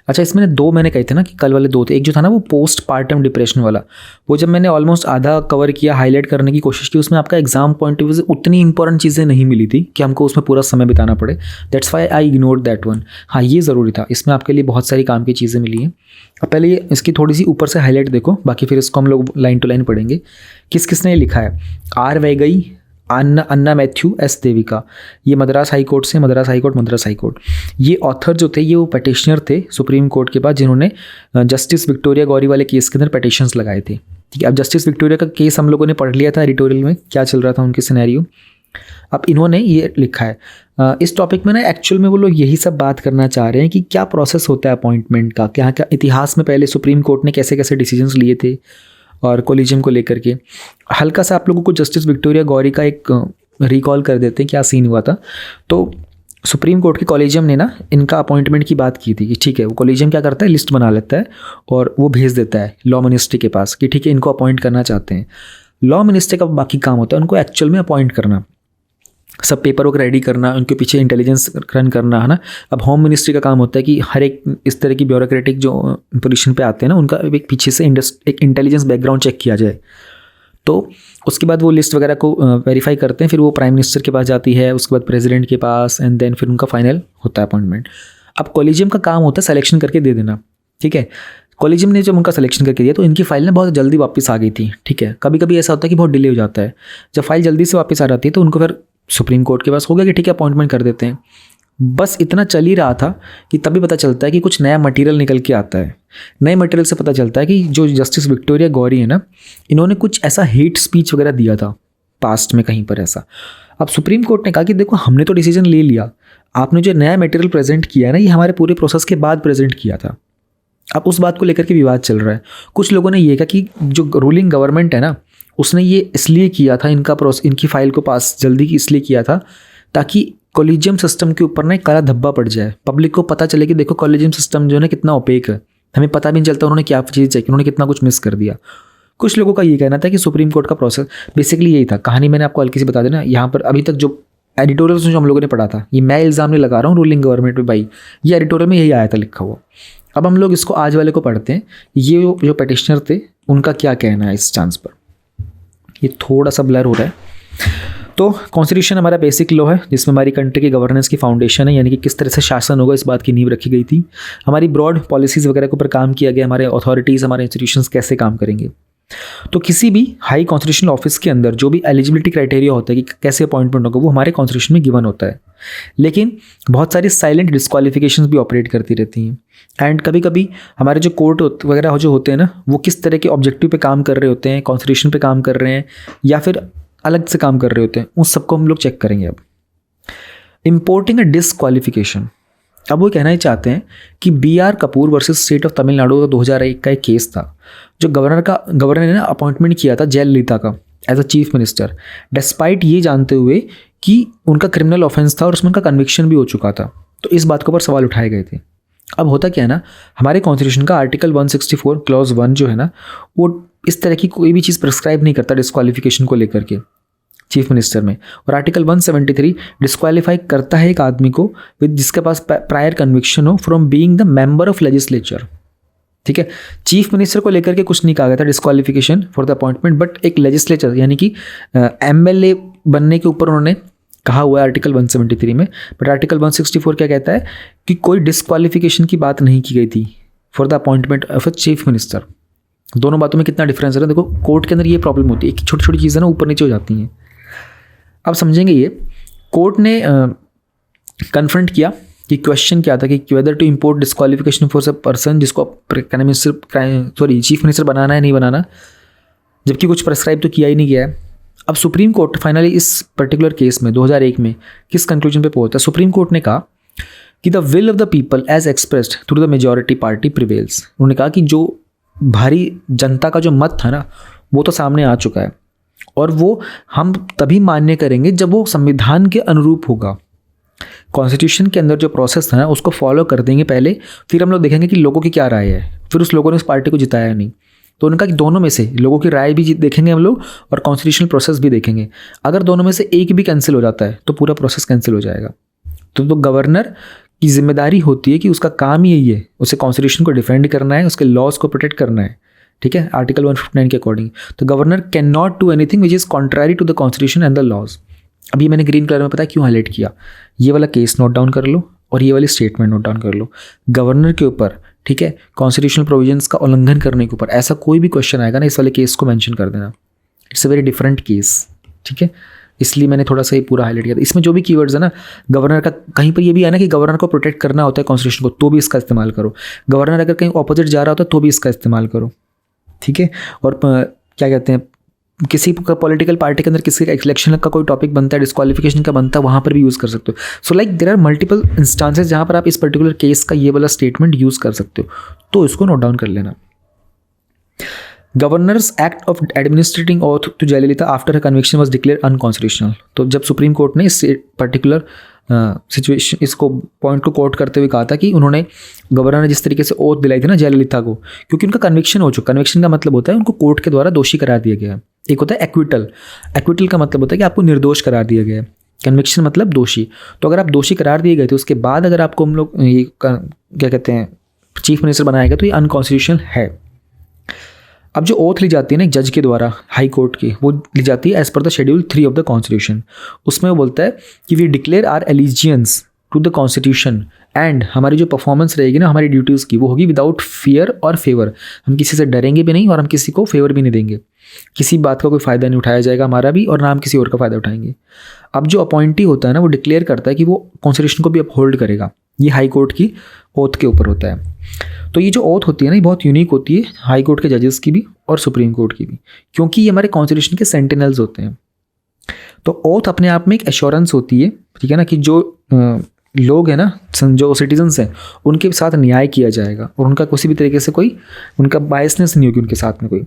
अच्छा, इसमें 2 मैंने कहे थे ना कि कल वाले 2 थे। एक जो था ना वो पोस्ट पार्टम डिप्रेशन वाला, वो जब मैंने ऑलमोस्ट आधा कवर किया, हाईलाइट करने की कोशिश की, उसमें आपका एग्जाम पॉइंट ऑफ व्यू से उतनी इंपॉर्टेंट चीज़ें नहीं मिली थी कि हमको उसमें पूरा समय बिताना पड़े। That's why I ignored that one. हाँ, ये ज़रूरी था, इसमें आपके लिए बहुत सारी काम की चीज़ें मिली हैं। अब पहले ये इसकी थोड़ी सी ऊपर से हाईलाइट देखो, बाकी फिर इसको हम लोग लाइन टू लाइन पढ़ेंगे। किस किसने लिखा है? R वैगई, अन्ना मैथ्यू, S देविका। ये मद्रास हाई कोर्ट से, मद्रास हाई कोर्ट। ये ऑथर जो थे, ये वो पटिशनर थे सुप्रीम कोर्ट के पास, जिन्होंने जस्टिस विक्टोरिया गौरी वाले केस के अंदर पटिशन्स लगाए थे। ठीक है, अब जस्टिस विक्टोरिया का केस हम लोगों ने पढ़ लिया था एडिटोरियल में, क्या चल रहा था उनके सिनेरियो। अब इन्होंने ये लिखा है इस टॉपिक में ना, एक्चुअल में वो लोग यही सब बात करना चाह रहे हैं कि क्या प्रोसेस होता है अपॉइंटमेंट का, क्या क्या इतिहास में पहले सुप्रीम कोर्ट ने कैसे कैसे डिसीजंस लिए थे और कोलिजियम को लेकर के। हल्का सा आप लोगों को जस्टिस विक्टोरिया गौरी का एक रिकॉल कर देते हैं क्या सीन हुआ था। तो सुप्रीम कोर्ट के कॉलेजियम ने ना इनका अपॉइंटमेंट की बात की थी कि ठीक है, वो कॉलेजियम क्या करता है, लिस्ट बना लेता है और वो भेज देता है लॉ मिनिस्ट्री के पास कि ठीक है, इनको अपॉइंट करना चाहते हैं। लॉ मिनिस्ट्री का बाकी काम होता है उनको एक्चुअल में अपॉइंट करना, सब पेपर वर्क रेडी करना, उनके पीछे इंटेलिजेंस रन करना, है ना। अब होम मिनिस्ट्री का काम होता है कि हर एक इस तरह की ब्यूरोक्रेटिक जो पोजीशन पे आते हैं ना, उनका एक पीछे से एक इंटेलिजेंस बैकग्राउंड चेक किया जाए। तो उसके बाद वो लिस्ट वगैरह को वेरीफाई करते हैं, फिर वो प्राइम मिनिस्टर के पास जाती है, उसके बाद प्रेसिडेंट के पास, एंड देन फिर उनका फाइनल होता है अपॉइंटमेंट। अब कॉलेजियम का काम होता है सिलेक्शन करके दे देना। ठीक है, कॉलेजियम ने जब उनका सिलेक्शन करके दिया तो इनकी फाइल ना बहुत जल्दी वापस आ गई थी। ठीक है, कभी कभी ऐसा होता है कि बहुत डिले हो जाता है। जब फाइल जल्दी से वापस आ जाती है तो उनको फिर सुप्रीम कोर्ट के पास हो गया कि ठीक है, अपॉइंटमेंट कर देते हैं। बस इतना चल ही रहा था कि तभी पता चलता है कि कुछ नया मटेरियल निकल के आता है। नए मटेरियल से पता चलता है कि जो जस्टिस विक्टोरिया गौरी है ना, इन्होंने कुछ ऐसा हेट स्पीच वगैरह दिया था पास्ट में कहीं पर ऐसा। अब सुप्रीम कोर्ट ने कहा कि देखो, हमने तो डिसीजन ले लिया, आपने जो नया मटेरियल प्रेजेंट किया है ना, ये हमारे पूरे प्रोसेस के बाद प्रेजेंट किया था। अब उस बात को लेकर के विवाद चल रहा है। कुछ लोगों ने ये कहा कि जो रूलिंग गवर्नमेंट है ना, उसने ये इसलिए किया था, इनकी फाइल को पास जल्दी इसलिए किया था ताकि कॉलेजियम सिस्टम के ऊपर ना एक काला धब्बा पड़ जाए, पब्लिक को पता चले कि देखो कॉलेजियम सिस्टम जो है कितना ओपेक है, हमें पता भी नहीं चलता उन्होंने क्या चीज़ चेक, उन्होंने कितना कुछ मिस कर दिया। कुछ लोगों का ये कहना था कि सुप्रीम कोर्ट का प्रोसेस बेसिकली यही था। कहानी मैंने आपको हल्की से बता देना, यहाँ पर अभी तक जो एडिटोरियल जो हम लोगों ने पढ़ा था, ये मैं इल्ज़ाम नहीं लगा रहा हूँ रूलिंग गवर्नमेंट में, भाई ये एडिटोरियल में यही आया था लिखा हुआ। अब हम लोग इसको आज वाले को पढ़ते हैं, ये जो पटिशनर थे उनका क्या कहना है इस चांस पर। ये थोड़ा सा ब्लर हो रहा है। तो कॉन्स्टिट्यूशन हमारा बेसिक लॉ है जिसमें हमारी कंट्री की गवर्नेंस की फाउंडेशन है, यानी कि किस तरह से शासन होगा इस बात की नींव रखी गई थी। हमारी ब्रॉड पॉलिसीज़ वगैरह के ऊपर काम किया गया, हमारे अथॉरिटीज़, हमारे इंस्टीट्यूशंस कैसे काम करेंगे। तो किसी भी हाई कॉन्स्टिट्यूशनल ऑफिस के अंदर जो भी एलिजिबिलिटी क्राइटेरिया होता है कि कैसे अपॉइंटमेंट होगा, वो हमारे कॉन्स्टिट्यूशन में गिवन होता है। लेकिन बहुत सारी साइलेंट डिस्क्वालिफिकेशंस भी ऑपरेट करती रहती हैं। एंड कभी कभी हमारे जो कोर्ट वगैरह जो होते हैं ना, वो किस तरह के ऑब्जेक्टिव पे काम कर रहे होते हैं, कॉन्स्टिट्यूशन पे काम कर रहे हैं या फिर अलग से काम कर रहे होते हैं, उस सबको हम लोग चेक करेंगे। अब इम्पोर्टिंग अ डिस्क्वालिफिकेशन, अब वो कहना ही चाहते हैं कि BR Kapoor versus state of Tamil Nadu का 2001 का एक केस था, जो गवर्नर ने ना अपॉइंटमेंट किया था जयललिता का as a chief minister, despite ये जानते हुए कि उनका क्रिमिनल ऑफेंस था और उसमें उनका कन्विक्शन भी हो चुका था। तो इस बात के ऊपर सवाल उठाए गए थे। अब होता क्या है ना, हमारे कॉन्स्टिट्यूशन का आर्टिकल 164 क्लॉज 1 जो है ना, वो इस तरह की कोई भी चीज़ प्रिस्क्राइब नहीं करता डिस्क्वालिफिकेशन को लेकर के चीफ मिनिस्टर में। और आर्टिकल 173 डिस्क्वालीफाई करता है एक आदमी को विद जिसके पास प्रायर कन्विक्शन हो from being the member of legislature. ठीक है, चीफ मिनिस्टर को लेकर के कुछ नहीं कहा गया था disqualification for the appointment, but एक लेजिस्लेचर यानी कि MLA बनने के ऊपर उन्होंने कहा हुआ है आर्टिकल 173 में। बट आर्टिकल 164 क्या कहता है कि कोई डिस्क्वालिफिकेशन की बात नहीं की गई थी for the appointment of a chief minister. दोनों बातों में कितना डिफरेंस है ना। देखो, कोर्ट के अंदर ये प्रॉब्लम होती है कि छोटी छोटी चीज़ें ना ऊपर नीचे हो जाती हैं। अब समझेंगे ये, कोर्ट ने कन्फ्रंट किया कि क्वेश्चन क्या था कि whether to import disqualification for a person जिसको चीफ मिनिस्टर बनाना है नहीं बनाना, जबकि कुछ प्रेस्क्राइब तो किया ही नहीं गया है। अब सुप्रीम कोर्ट फाइनली इस पर्टिकुलर केस में 2001 में किस कंक्लूजन पे पहुंचा? सुप्रीम कोर्ट ने कहा कि the will of the people as expressed through the majority party prevails. उन्होंने कहा कि जो भारी जनता का जो मत था ना, वो तो सामने आ चुका है और वो हम तभी मान्य करेंगे जब वो संविधान के अनुरूप होगा। कॉन्स्टिट्यूशन के अंदर जो प्रोसेस था ना, उसको फॉलो कर देंगे पहले, फिर हम लोग देखेंगे कि लोगों की क्या राय है। फिर उस लोगों ने उस पार्टी को जिताया नहीं, तो उनका कि दोनों में से लोगों की राय भी देखेंगे हम लोग और कॉन्स्टिट्यूशनल प्रोसेस भी देखेंगे। अगर दोनों में से एक भी कैंसिल हो जाता है तो पूरा प्रोसेस कैंसिल हो जाएगा। तो गवर्नर की जिम्मेदारी होती है कि उसका काम ही यही है, उसे कॉन्स्टिट्यूशन को डिफेंड करना है, उसके लॉज को प्रोटेक्ट करना है, ठीक है, आर्टिकल 159 के अकॉर्डिंग। तो governor can not do anything which is contrary to the constitution and the laws. अभी मैंने ग्रीन कलर में पता है क्यों हाईलाइट किया, ये वाला केस नोट डाउन कर लो और ये वाली स्टेटमेंट नोट डाउन कर लो। गवर्नर के ऊपर, ठीक है, कॉन्स्टिट्यूशनल प्रोविजंस का उल्लंघन करने के ऊपर ऐसा कोई भी क्वेश्चन आएगा ना, इस वाले केस को मेंशन कर देना। It's a very different case, ठीक है, इसलिए मैंने थोड़ा सा ये पूरा हाईलाइट किया था। इसमें जो भी कीवर्ड्स है ना, गवर्नर का कहीं पर ये भी है ना कि गवर्नर को प्रोटेक्ट करना होता है कॉन्स्टिट्यूशन को, तो भी इसका इस्तेमाल करो। गवर्नर अगर कहीं ऑपोजिट जा रहा होता है तो भी इसका इस्तेमाल करो, ठीक है। और क्या कहते हैं, किसी का पॉलिटिकल पार्टी के अंदर किसी का इलेक्शन का कोई टॉपिक बनता है, डिस्क्वालिफिकेशन का बनता है, वहाँ पर भी यूज़ कर सकते हो। So like there are multiple instances जहाँ पर आप इस पर्टिकुलर केस का ये वाला स्टेटमेंट यूज़ कर सकते हो, तो इसको नोट डाउन कर लेना। Governors act of administrating oath to Jayalalithaa after her conviction was declare unconstitutional. तो जब सुप्रीम कोर्ट ने इस पर्टिकुलर सिचुएशन, इसको पॉइंट को कोट करते हुए कहा था कि उन्होंने, गवर्नर ने जिस तरीके से ओथ दिलाई थी ना जयललिता को, क्योंकि उनका कन्विक्शन हो चुका। कन्विक्शन का मतलब होता है उनको कोर्ट के द्वारा दोषी करार दिया गया है। एक होता है एक्विटल, एक्विटल का मतलब होता है कि आपको निर्दोष करार दिया गया है। कन्विक्शन मतलब दोषी। तो अगर आप दोषी करार दिए गए तो उसके बाद अगर आपको हम लोग ये क्या कहते हैं चीफ मिनिस्टर बनाएगा तो ये अनकॉन्स्टिट्यूशनल है। अब जो ओथ ली जाती है ना एक जज के द्वारा हाई कोर्ट की, वो ली जाती है as per the schedule 3 of the constitution. उसमें वो बोलता है कि we declare our allegiance to the constitution and हमारी जो परफॉर्मेंस रहेगी ना हमारी ड्यूटीज़ की, वो होगी विदाउट फियर और फेवर। हम किसी से डरेंगे भी नहीं और हम किसी को फेवर भी नहीं देंगे। किसी बात का कोई फ़ायदा नहीं उठाया जाएगा हमारा भी, और ना हम किसी और का फ़ायदा उठाएंगे। अब जो अपॉइंटी होता है ना, वो डिक्लेयर करता है कि वो कॉन्स्टिट्यूशन को भी अपहोल्ड करेगा। ये हाई कोर्ट की ओथ के ऊपर होता है। तो ये जो ओथ होती है ना, ये बहुत यूनिक होती है हाई कोर्ट के जजेस की भी और सुप्रीम कोर्ट की भी, क्योंकि ये हमारे कॉन्स्टिट्यूशन के सेंटिनल्स होते हैं। तो ओथ अपने आप में एक एश्योरेंस होती है, ठीक है ना, कि जो लोग हैं ना, जो सिटीजन्स हैं, उनके साथ न्याय किया जाएगा और उनका किसी भी तरीके से कोई उनका बायसनेस नहीं होगी उनके साथ में कोई।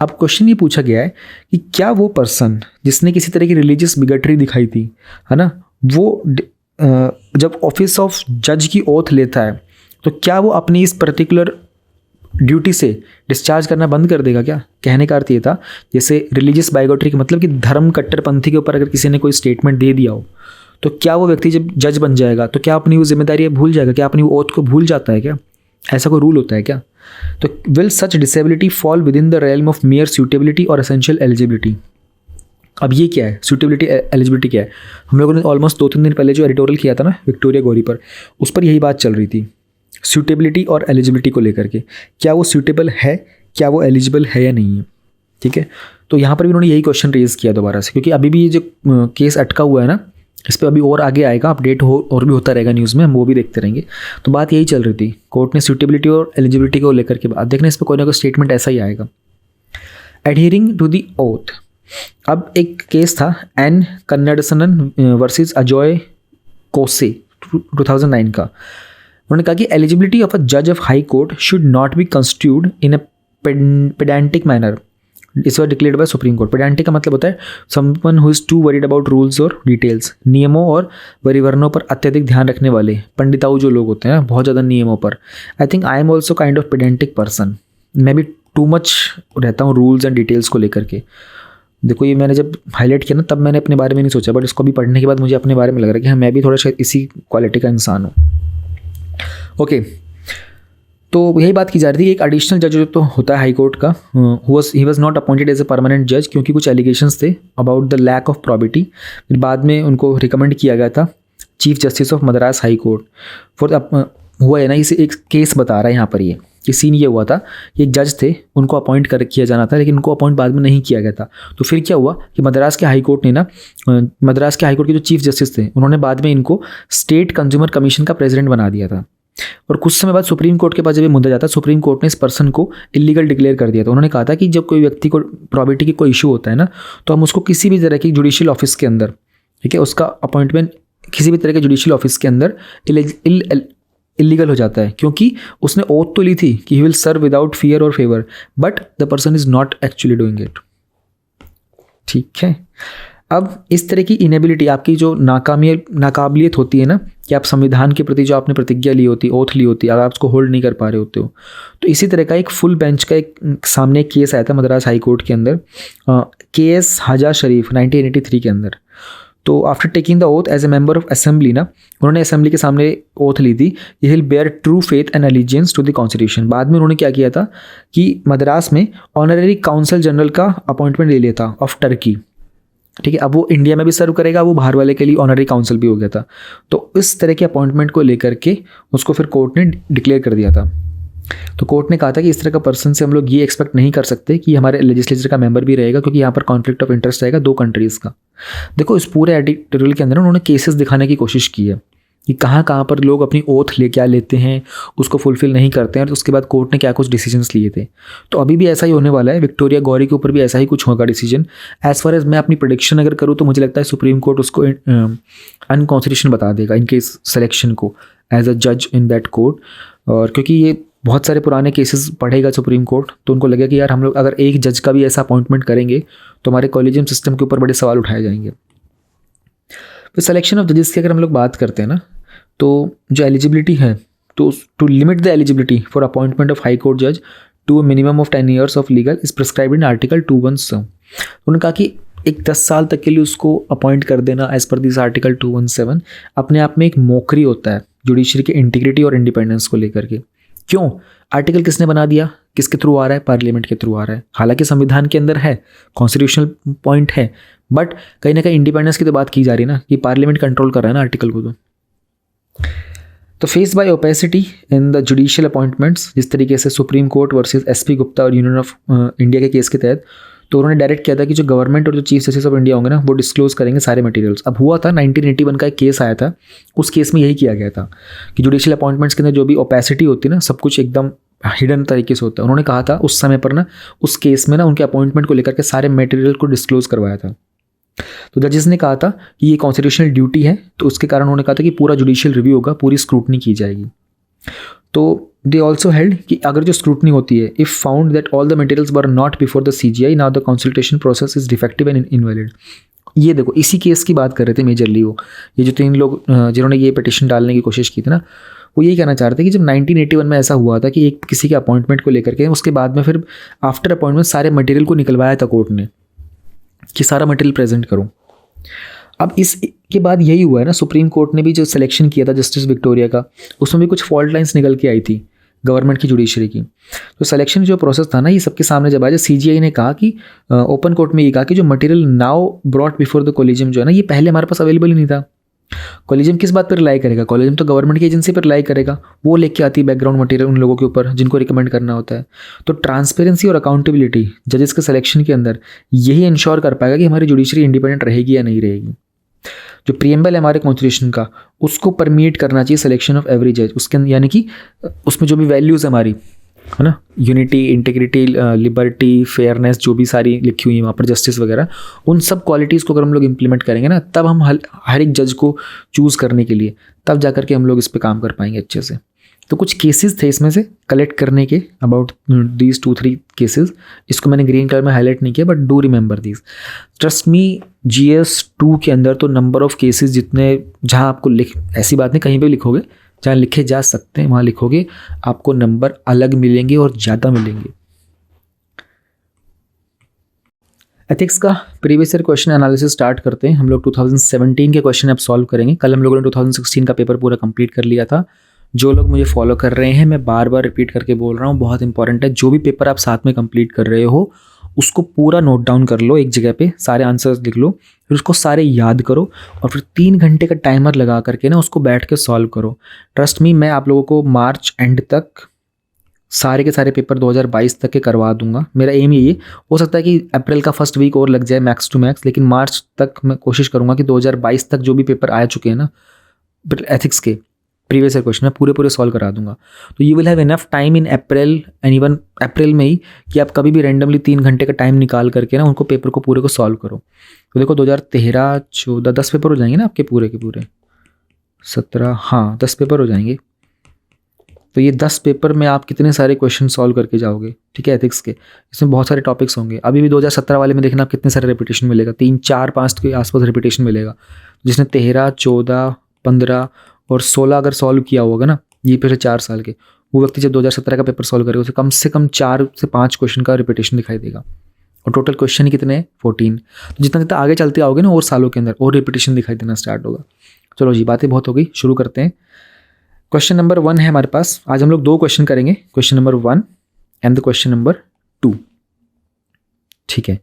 अब क्वेश्चन ये पूछा गया है कि क्या वो पर्सन जिसने किसी तरह की रिलीजियस बिगटरी दिखाई थी, है ना, वो जब ऑफिस ऑफ जज की ओथ लेता है तो क्या वो अपनी इस पर्टिकुलर ड्यूटी से डिस्चार्ज करना बंद कर देगा क्या? कहने का अर्थ ये था, जैसे रिलीजियस बायोगेट्री का मतलब कि धर्म कट्टरपंथी के ऊपर अगर किसी ने कोई स्टेटमेंट दे दिया हो, तो क्या वो व्यक्ति जब जज बन जाएगा तो क्या अपनी वो जिम्मेदारी भूल जाएगा? क्या अपनी वो ओथ को भूल जाता है क्या? ऐसा कोई रूल होता है क्या? तो will such disability fall with in the realm of mayor suitability और एसेंशियल एलिजिबिलिटी। अब ये क्या है सूटेबिलिटी एलिजिबिलिटी क्या है? हम लोगों ने ऑलमोस्ट 2-3 दिन पहले जो एडिटोरियल किया था ना विक्टोरिया गौरी पर, उस पर यही बात चल रही थी सूटेबिलिटी और एलिजिबिलिटी को लेकर के। क्या वो सूटेबल है, क्या वो एलिजिबल है या नहीं है, ठीक है। तो यहाँ पर भी उन्होंने यही क्वेश्चन रेज किया दोबारा से, क्योंकि अभी भी ये जो केस अटका हुआ है ना, इस पर अभी और आगे आएगा, अपडेट और भी होता रहेगा न्यूज़ में, हम वो भी देखते रहेंगे। तो बात यही चल रही थी, कोर्ट ने सूटेबिलिटी और एलिजिबिलिटी को लेकर के बात देखना, इस पर कोई ना कोई स्टेटमेंट ऐसा ही आएगा। एडहियरिंग टू द ओथ। अब एक केस था एन कन्नडसनन वर्सेस अजॉय कोसे 2009 का। उन्होंने कहा कि एलिजिबिलिटी ऑफ अ जज of high court should not be constituted in a pedantic manner. इस बार declared by Supreme Court. Pedantic का मतलब होता है someone who is too worried about rules और डिटेल्स। नियमों और परिवर्तनों पर अत्यधिक ध्यान रखने वाले पंडिताऊ जो लोग होते हैं बहुत ज़्यादा नियमों पर। I think I am also kind of pedantic person. मैं भी टू मच रहता हूँ रूल्स एंड डिटेल्स को लेकर के। देखो ये मैंने जब हाईलाइट किया ना तब मैंने अपने बारे में नहीं सोचा, बट इसको भी पढ़ने के बाद मुझे अपने बारे में लग रहा है कि हाँ मैं भी थोड़ा शायद इसी क्वालिटी का इंसान हूँ। ओके, तो यही बात की जा रही थी। एक एडिशनल जज जो तो होता है हाई कोर्ट का, he was not appointed as a permanent जज, क्योंकि कुछ एलिगेशंस थे about the lack of probity. फिर बाद में उनको रिकमेंड किया गया था chief justice of Madras high court for. हुआ है ना, इसे एक केस बता रहा है यहाँ पर ये सीन ये हुआ था कि एक जज थे, उनको अपॉइंट किया जाना था, लेकिन उनको अपॉइंट बाद में नहीं किया गया था। तो फिर क्या हुआ कि मद्रास के हाई कोर्ट ने ना, मद्रास के हाई कोर्ट के जो चीफ जस्टिस थे उन्होंने बाद में इनको स्टेट कंज्यूमर कमीशन का प्रेसिडेंट बना दिया था। और कुछ समय बाद सुप्रीम कोर्ट के पास जब ये मुद्दा जाता है, सुप्रीम कोर्ट ने इस पर्सन को इलीगल डिक्लेयर कर दिया था। उन्होंने कहा था कि जब कोई व्यक्ति को प्रॉपर्टी की कोई इशू होता है ना, तो हम उसको किसी भी तरह की जुडिशियल ऑफिस के अंदर, ठीक है, उसका अपॉइंटमेंट किसी भी तरह के जुडिशियल ऑफिस के अंदर इलीगल हो जाता है, क्योंकि उसने ओथ तो ली थी कि he will serve without fear और favour, but the person is not actually doing it. ठीक है, अब इस तरह की इनेबिलिटी, आपकी जो नाकाबिलियत होती है ना, कि आप संविधान के प्रति जो आपने प्रतिज्ञा ली होती, ओथ ली होती, अगर आप उसको होल्ड नहीं कर पा रहे होते हो, तो इसी तरह का एक फुल बेंच का एक सामने एक केस आया था मद्रास हाई कोर्ट के अंदर, केएस हाजा शरीफ 1983 के अंदर। तो after taking the oath as a member of assembly ना, उन्होंने असेंबली के सामने ओथ ली थी, he will bear true faith and allegiance to the constitution. बाद में उन्होंने क्या किया था कि मद्रास में ऑनररी काउंसिल जनरल का अपॉइंटमेंट ले लिया था ऑफ टर्की। ठीक है, अब वो इंडिया में भी सर्व करेगा, वो बाहर वाले के लिए ऑनररी काउंसिल भी हो गया था। तो इस तरह के अपॉइंटमेंट को लेकर के उसको फिर कोर्ट ने डिक्लेयर कर दिया था। तो कोर्ट ने कहा था कि इस तरह का पर्सन से हम लोग ये एक्सपेक्ट नहीं कर सकते कि हमारे लेजिस्लेचर का मेंबर भी रहेगा, क्योंकि यहाँ पर कॉन्फ्लिक्ट ऑफ इंटरेस्ट रहेगा दो कंट्रीज़ का। देखो, इस पूरे एडिटोरियल के अंदर उन्होंने केसेस दिखाने की कोशिश की है कि कहाँ कहाँ पर लोग अपनी ओथ क्या लेते हैं, उसको फुलफिल नहीं करते हैं, और उसके बाद कोर्ट ने क्या कुछ डिसीजंस लिए थे। तो अभी भी ऐसा ही होने वाला है, विक्टोरिया गौरी के ऊपर भी ऐसा ही कुछ होगा डिसीजन। एज फार एज मैं अपनी प्रेडिक्शन अगर करूँ तो मुझे लगता है सुप्रीम कोर्ट उसको अनकॉन्स्टिट्यूशनल बता देगा इनके इस सिलेक्शन को एज अ जज इन दैट कोर्ट। और क्योंकि ये बहुत सारे पुराने केसेस पढ़ेगा सुप्रीम कोर्ट, तो उनको लगेगा कि यार हम लोग अगर एक जज का भी ऐसा अपॉइंटमेंट करेंगे तो हमारे कॉलेजियम सिस्टम के ऊपर बड़े सवाल उठाए जाएंगे। तो सिलेक्शन ऑफ जजेस की अगर हम लोग बात करते हैं ना, तो जो एलिजिबिलिटी है, तो to limit the eligibility for appointment of high court जज to a minimum of 10 years of legal is prescribed in article 217। उन्होंने कहा कि एक 10 साल तक के लिए उसको अपॉइंट कर देना एज पर दिस आर्टिकल 217 अपने आप में एक मोकरी होता है जुडिशरी के इंटीग्रिटी और इंडिपेंडेंस को लेकर के। क्यों? आर्टिकल किसने बना दिया, किसके थ्रू आ रहा है? पार्लियामेंट के थ्रू आ रहा है। हालांकि संविधान के अंदर है, कॉन्स्टिट्यूशनल पॉइंट है, बट कहीं ना कहीं इंडिपेंडेंस की तो बात की जा रही है ना, कि पार्लियामेंट कंट्रोल कर रहा है ना आर्टिकल को। तो face by opacity in the judicial appointments, जिस तरीके से supreme court versus SP Gupta और यूनियन ऑफ इंडिया के केस के तहत, तो उन्होंने डायरेक्ट किया था कि जो गवर्नमेंट और जो चीफ जस्टिस ऑफ इंडिया होंगे ना, वो डिस्क्लोज करेंगे सारे मटेरियल्स। अब हुआ था 1981 का एक केस आया था, उस केस में यही किया गया था कि जुडिशियल अपॉइंटमेंट्स के अंदर जो भी ओपेसिटी होती है ना, सब कुछ एकदम हिडन तरीके से होता है। उन्होंने कहा था उस समय पर ना, उस केस में ना उनके अपॉइंटमेंट को लेकर के सारे मटेरियल को डिस्क्लोज करवाया था। तो जजेस ने कहा था कि ये कॉन्स्टिट्यूशनल ड्यूटी है, तो उसके कारण उन्होंने कहा था कि पूरा जुडिशियल रिव्यू होगा, पूरी स्क्रूटनी की जाएगी। तो दे ऑल्सो हेल्ड कि अगर जो स्क्रूटनी होती है, if found that all the materials were not before the CGI, now the consultation process is defective and invalid. ये देखो, इसी केस की बात कर रहे थे मेजरली वो, ये जो 3 लोग जिन्होंने ये पिटिशन डालने की कोशिश की थी ना, वो यही कहना चाह रहे थे कि जब 1981 में ऐसा हुआ था कि एक किसी के अपॉइंटमेंट को लेकर के, उसके बाद में फिर आफ्टर अपॉइंटमेंट सारे मटेरियल को निकलवाया था कोर्ट ने कि सारा मटेरियल प्रेजेंट करो। अब इसके बाद यही हुआ है ना, सुप्रीम कोर्ट ने भी जो सिलेक्शन किया था जस्टिस विक्टोरिया का, उसमें भी कुछ फॉल्ट लाइंस निकल के आई थी गवर्नमेंट की जुडिशरी की। तो सिलेक्शन जो प्रोसेस था ना, ये सबके सामने जब आया, सीजीआई ने कहा कि ओपन कोर्ट में ये कहा कि जो material now brought before the collegium जो है ना, ये पहले हमारे पास अवेलेबल ही नहीं था। कॉलेजियम किस बात पर रिलाई करेगा? कॉलेजियम तो गवर्नमेंट की एजेंसी पर रिलाई करेगा, वो लेके आती है बैकग्राउंड मटेरियल उन लोगों के ऊपर जिनको रिकमेंड करना होता है। तो ट्रांसपेरेंसी और अकाउंटेबिलिटी जजेस के सिलेक्शन के अंदर यही इंश्योर कर पाएगा कि हमारी जुडिशरी इंडिपेंडेंट रहेगी या नहीं रहेगी। जो प्रीएम्बल है हमारे कॉन्स्टिट्यूशन का, उसको परमिट करना चाहिए सिलेक्शन ऑफ एवरी जज। उसके यानी कि उसमें जो भी वैल्यूज़ हमारी है ना, यूनिटी, इंटीग्रिटी, लिबर्टी, फेयरनेस, जो भी सारी लिखी हुई है वहाँ पर, जस्टिस वगैरह, उन सब क्वालिटीज़ को अगर हम लोग इंप्लीमेंट करेंगे ना, तब हम हर एक जज को चूज़ करने के लिए, तब जा करके हम लोग इस पर काम कर पाएंगे अच्छे से। तो कुछ केसेस थे इसमें से कलेक्ट करने के, अबाउट दीज 2-3 केसेस। इसको मैंने ग्रीन कलर में हाईलाइट नहीं किया, but do remember these. Trust me, GS2 के अंदर तो नंबर ऑफ केसेस जितने, जहाँ आपको ऐसी बात नहीं कहीं पे लिखोगे जहाँ लिखे जा सकते हैं वहाँ लिखोगे, आपको नंबर अलग मिलेंगे और ज़्यादा मिलेंगे। एथिक्स का previous year question analysis start करते हैं। हम लोग 2017 के क्वेश्चन अब सॉल्व करेंगे। कल हम लोगों ने 2016 का पेपर पूरा कंप्लीट कर लिया था। जो लोग मुझे फॉलो कर रहे हैं, मैं बार बार रिपीट करके बोल रहा हूँ, बहुत इंपॉर्टेंट है। जो भी पेपर आप साथ में कंप्लीट कर रहे हो, उसको पूरा नोट डाउन कर लो एक जगह पे, सारे आंसर्स लिख लो, फिर उसको सारे याद करो और फिर 3 घंटे का टाइमर लगा करके ना उसको बैठ के सॉल्व करो। ट्रस्ट मी, मैं आप लोगों को मार्च एंड तक सारे के सारे पेपर 2022 तक के करवा दूंगा। मेरा एम यही है। हो सकता है कि अप्रैल का फर्स्ट वीक और लग जाए मैक्स टू मैक्स, लेकिन मार्च तक मैं कोशिश करूँगा कि 2022 तक जो भी पेपर आ चुके हैं ना एथिक्स के प्रीवियस ईयर क्वेश्चन मैं पूरे सॉल्व करा दूंगा। तो you will have enough time in April and even April में ही कि आप कभी भी रैंडमली 3 घंटे का टाइम निकाल करके ना उनको पेपर को पूरे को सॉल्व करो। तो देखो 2013, 14, 10 पेपर हो जाएंगे ना आपके पूरे के पूरे, 17, हाँ 10 पेपर हो जाएंगे। तो ये 10 पेपर में आप कितने सारे क्वेश्चन सॉल्व करके जाओगे, ठीक है, एथिक्स के। इसमें बहुत सारे टॉपिक्स होंगे। अभी भी 2017 वाले में देखना आप कितने सारे रिपीटेशन मिलेगा, 3, 4, 5 के आसपास रिपीटेशन मिलेगा। जिसने 13, 14, 15 और 16 अगर सॉल्व किया होगा ना ये पिछले 4 साल के, वो व्यक्ति जब 2017 का पेपर सॉल्व करेगा उसे कम से कम 4 से 5 क्वेश्चन का रिपीटेशन दिखाई देगा। और टोटल क्वेश्चन ही कितने हैं, 14। तो जितना जितना आगे चलते आओगे ना और सालों के अंदर और रिपीटेशन दिखाई देना स्टार्ट होगा। चलो जी, बातें बहुत हो गई, शुरू करते हैं। क्वेश्चन नंबर 1 है हमारे पास। आज हम लोग 2 क्वेश्चन करेंगे, question number 1 and the question number 2, ठीक है।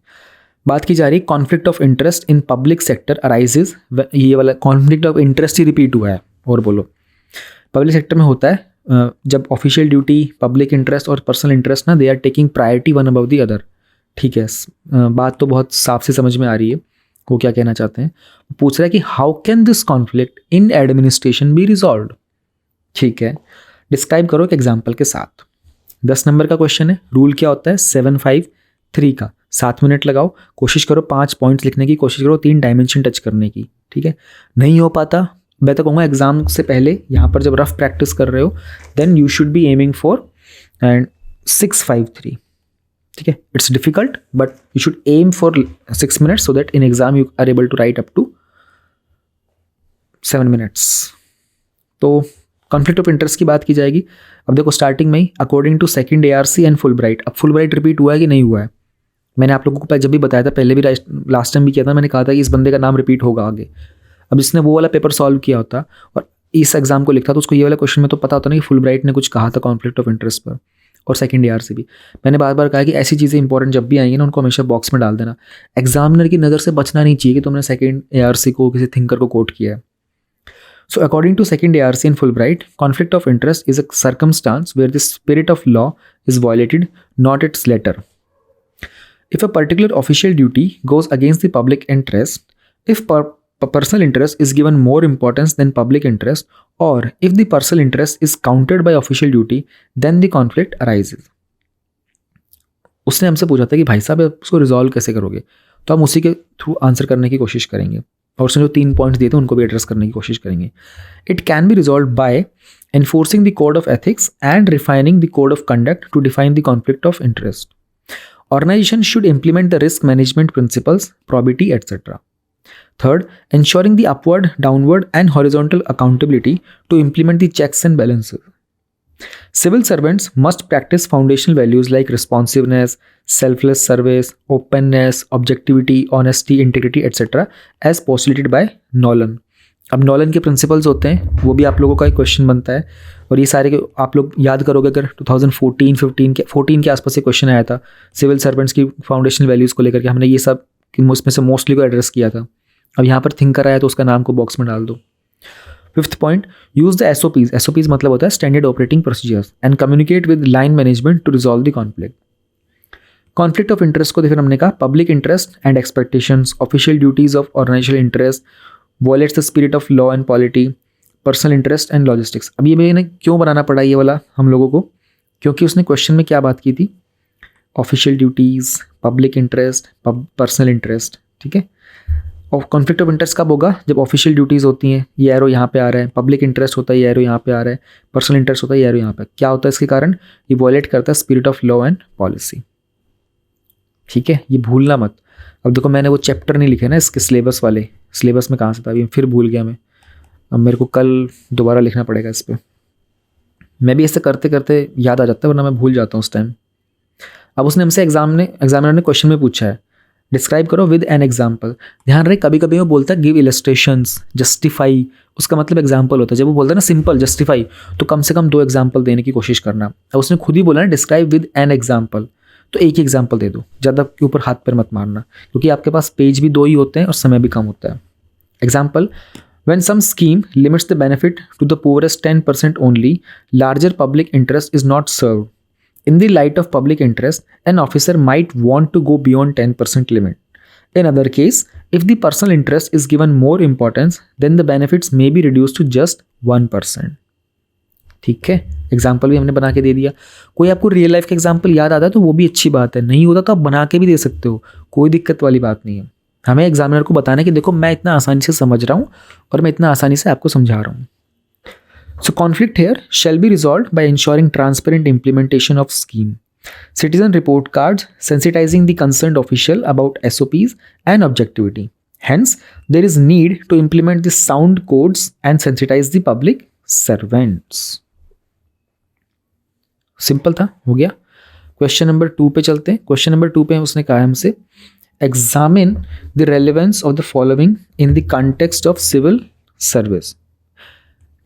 बात की जा रही है conflict of interest in public sector arises. ये वाला conflict of interest he repeat हुआ है। और बोलो, पब्लिक सेक्टर में होता है जब ऑफिशियल ड्यूटी, पब्लिक इंटरेस्ट और पर्सनल इंटरेस्ट ना they are taking priority one above the other, ठीक है। बात तो बहुत साफ से समझ में आ रही है वो क्या कहना चाहते हैं। पूछ रहा है कि how can this conflict in administration be resolved, ठीक है। डिस्क्राइब करो एक एग्जाम्पल के साथ। 10 नंबर का क्वेश्चन है। रूल क्या होता है, 753 का। 7 मिनट लगाओ, कोशिश करो 5 पॉइंट्स लिखने की, कोशिश करो 3 डायमेंशन टच करने की, ठीक है। नहीं हो पाता, मैं तो कहूँगा एग्जाम से पहले यहाँ पर जब रफ प्रैक्टिस कर रहे हो then you should be aiming for 653, ठीक है। It's difficult but you should aim for 6 minutes so that in exam you are able to write up to 7 minutes. तो कॉन्फ्लिक्ट ऑफ इंटरेस्ट की बात की जाएगी। अब देखो स्टार्टिंग में ही according to second ARC and Fulbright. अब फुलब्राइट रिपीट हुआ है कि नहीं हुआ है, मैंने आप लोगों को जब भी बताया था, पहले भी लास्ट टाइम भी किया था, मैंने कहा था कि इस बंदे का नाम रिपीट होगा आगे। अब जिसने वो वाला पेपर सॉल्व किया होता और इस एग्जाम को लिखता तो उसको ये वाला क्वेश्चन में तो पता होता ना कि फुलब्राइट ने कुछ कहा था कॉन्फ्लिक्ट ऑफ इंटरेस्ट पर, और सेकंड ARC भी। मैंने बार बार कहा कि ऐसी चीज़ें इंपॉर्टेंट जब भी आएंगी ना उनको हमेशा बॉक्स में डाल देना। एग्जामिनर की नज़र से बचना नहीं चाहिए कि तुमने सेकंड ARC को किसी थिंकर को कोट किया है। So according to second ARC and Fulbright, conflict of interest is a circumstance where the spirit of law is violated, not its letter. If a particular official duty goes against the public interest, if personal interest is given more importance than public interest, or if the personal interest is countered by official duty, then the conflict arises. उसने हमसे पूछा था कि भाई साहब उसको resolve कैसे करोगे, तो हम उसी के थ्रू आंसर करने की कोशिश करेंगे और उसने जो 3 पॉइंट्स दिए थे उनको भी एड्रेस करने की कोशिश करेंगे। It can be resolve by enforcing the code of ethics and refining the code of conduct to define the conflict of interest. Organisation should implement the risk management principles, probity etcetera. Third, ensuring the upward, downward and horizontal accountability to implement the checks and balances. Civil servants must practice foundational values like responsiveness, selfless service, openness, objectivity, honesty, integrity, etc. as postulated by Nolan. अब Nolan के principles होते हैं, वो भी आप लोगों का एक क्वेश्चन बनता है और ये सारे आप लोग याद करोगे अगर 2014 के आसपास से क्वेश्चन आया था सिविल सर्वेंट्स की फाउंडेशनल वैल्यूज़ को लेकर के, हमने ये सब उसमें से मोस्टली को एड्रेस किया था। अब यहाँ पर थिंकर आया तो उसका नाम को बॉक्स में डाल दो। 5th point, use the SOPs। SOPs मतलब होता है standard operating procedures and communicate with line management to resolve the conflict. Conflict of interest को फिर हमने कहा public interest and expectations, official duties of organisational interest, violates the spirit of law and polity, personal interest and logistics. अब ये मैंने क्यों बनाना पड़ा ये वाला हम लोगों को, क्योंकि उसने क्वेश्चन में क्या बात की थी, official duties, public interest, personal interest, ठीक है। और कॉन्फ्लिक्ट ऑफ इंटरेस्ट कब होगा, जब ऑफिशियल ड्यूटीज़ होती हैं, ये एरो यहाँ पे आ रहा है, पब्लिक इंटरेस्ट होता है, ये एरो यहाँ पे आ रहा है, पर्सनल इंटरेस्ट होता है, ये एरो यहाँ पे। क्या होता है इसके कारण, ये वॉयलेट करता है spirit of law and policy, ठीक है, ये भूलना मत। अब देखो मैंने वो चैप्टर नहीं लिखे ना इसके सिलेबस वाले, सिलेबस में कहाँ से था अभी फिर भूल गया मैं, अब मेरे को कल दोबारा लिखना पड़ेगा इस पर। मैं भी ऐसे करते करते याद आ जाता है वरना मैं भूल जाता हूँ उस टाइम। अब उसने हमसे एग्जामिनर ने क्वेश्चन में पूछा है डिस्क्राइब करो विद एन एग्जाम्पल। ध्यान रहे कभी कभी वो बोलता है गिव इलस्ट्रेशंस, जस्टिफाई, उसका मतलब एग्जाम्पल होता है। जब वो बोलता है ना सिंपल जस्टिफाई, तो कम से कम 2 एग्जाम्पल देने की कोशिश करना। अब उसने खुद ही बोला ना डिस्क्राइब विद एन एग्जाम्पल, तो एक ही एग्जाम्पल दे दो, ज़्यादा के ऊपर हाथ पैर मत मारना, क्योंकि आपके पास पेज भी 2 ही होते हैं और समय भी कम होता है। Example, when some scheme limits the benefit to the poorest 10% only, larger public interest is not served. In the light of public interest, an officer might want to go beyond 10% limit. In other case, if the personal interest is given more importance, then the benefits may be reduced to just 1%. ठीक है, example भी हमने बना के दे दिया। कोई आपको real life का एग्जाम्पल याद आता है तो वो भी अच्छी बात है, नहीं होता तो आप बना के भी दे सकते हो, कोई दिक्कत वाली बात नहीं है। हमें एग्जामिनर को बताना है कि देखो मैं इतना आसानी से समझ रहा हूँ और मैं इतना आसानी से आपको समझा रहा हूँ। So conflict here shall be resolve by ensuring transparent implementation of scheme, citizen report cards sensitizing the concerned official about SOPs and objectivity. Hence, there is need to implement the sound codes and sensitize the public servants. Simple था, हो गया। Question number 2 पे चलते हैं। Question number 2 पे उसने कहा हमसे examine the relevance of the following in the context of civil service: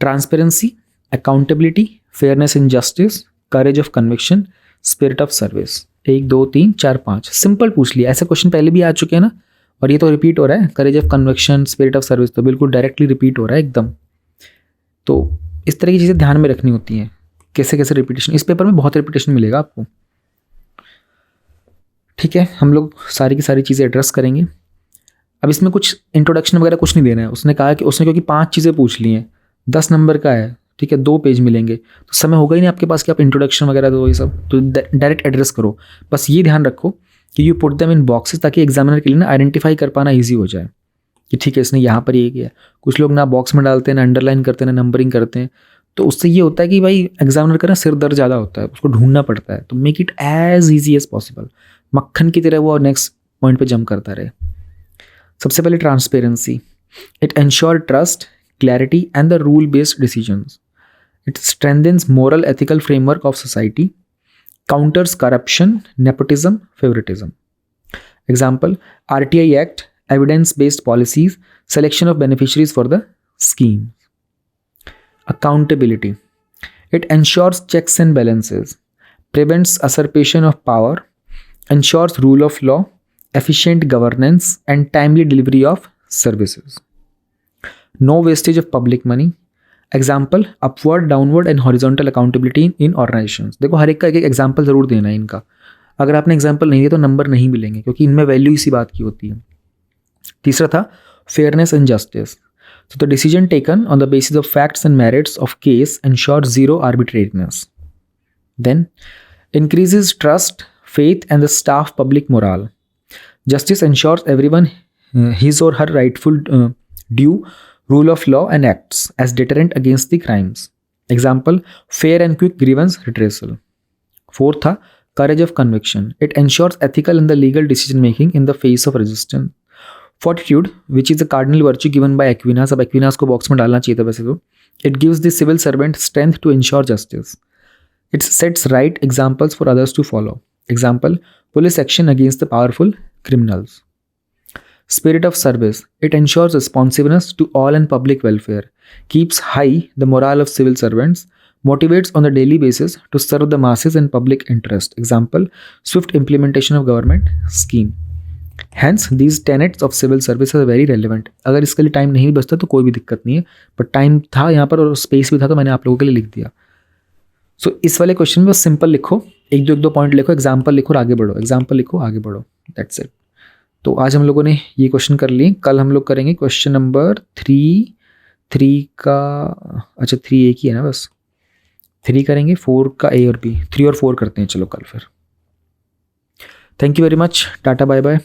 transparency, accountability, fairness in justice, courage of conviction, spirit of service. 1 2 3 4 5 simple पूछ लिया। ऐसे क्वेश्चन पहले भी आ चुके हैं ना, और ये तो रिपीट हो रहा है। करेज of conviction, spirit of service तो बिल्कुल डायरेक्टली रिपीट हो रहा है एकदम। तो इस तरह की चीज़ें ध्यान में रखनी होती हैं, कैसे कैसे रिपीटेशन। इस पेपर में बहुत रिपीटेशन मिलेगा आपको, ठीक है। हम लोग सारी की सारी चीज़ें एड्रेस करेंगे। अब इसमें कुछ इंट्रोडक्शन वगैरह कुछ नहीं देना है। उसने कहा कि उसने क्योंकि 5 चीज़ें पूछ ली हैं, 10 नंबर का है, ठीक है, 2 पेज मिलेंगे, तो समय होगा ही नहीं आपके पास कि आप इंट्रोडक्शन वगैरह दो, ये सब तो डायरेक्ट एड्रेस करो। बस ये ध्यान रखो कि you put them in boxes, ताकि एग्जामिनर के लिए ना आइडेंटिफाई कर पाना ईजी हो जाए कि ठीक है इसने यहाँ पर ये किया। कुछ लोग ना बॉक्स में डालते हैं, ना अंडरलाइन करते हैं, ना नंबरिंग करते हैं, तो उससे ये होता है कि भाई एग्जामिनर का ना सिर दर्द ज़्यादा होता है, उसको ढूंढना पड़ता है। तो make it as easy as possible, मक्खन की तरह वो नेक्स्ट पॉइंट पे जंप करता रहे। सबसे पहले transparency, it ensure trust, clarity and the rule based decisions. It strengthens moral ethical framework of society, counters corruption, nepotism, favoritism. Example: RTI Act, evidence-based policies, selection of beneficiaries for the scheme. Accountability, it ensures checks and balances, prevents usurpation of power, ensures rule of law, efficient governance, and timely delivery of services. No wastage of public money. Example: upward, downward and horizontal accountability in organisations. देखो हर एक का एक example जरूर देना है इनका। अगर आपने एग्जाम्पल नहीं दिया तो नंबर नहीं मिलेंगे, क्योंकि इनमें वैल्यू इसी बात की होती है। तीसरा था fairness and justice. So the decision taken on the basis of facts and merits of case ensures zero arbitrariness. Then increases trust, faith and the staff public morale. Justice ensures everyone his or her rightful due, rule of law and acts as deterrent against the crimes. Example: fair and quick grievance redressal. Fourth था courage of conviction. It ensures ethical and the legal decision making in the face of resistance. Fortitude, which is a cardinal virtue given by Aquinas. अब Aquinas को box में डालना चाहिए था वैसे तो। It gives the civil servant strength to ensure justice. It sets right examples for others to follow. Example: police action against the powerful criminals. Spirit of service. It ensures responsiveness to all and public welfare, keeps high the morale of civil servants, motivates on a daily basis to serve the masses and public interest. Example: swift implementation of government scheme. Hence, these tenets of civil service are very relevant. अगर इसके लिए time नहीं बचता तो कोई भी दिक्कत नहीं है, बट टाइम था यहाँ पर और स्पेस भी था तो मैंने आप लोगों के लिए लिख दिया। सो इस वाले क्वेश्चन में बस सिंपल लिखो, एक दो पॉइंट लिखो, एग्जाम्पल लिखो और आगे बढ़ो, एग्जाम्पल लिखो आगे बढ़ो, दैट्स इट। तो आज हम लोगों ने ये क्वेश्चन कर लिए। कल हम लोग करेंगे क्वेश्चन नंबर 3 का, अच्छा 3 एक ही है ना, बस 3 करेंगे, 4 का A और B, 3 और 4 करते हैं। चलो कल फिर। थैंक यू वेरी मच, टाटा बाय बाय।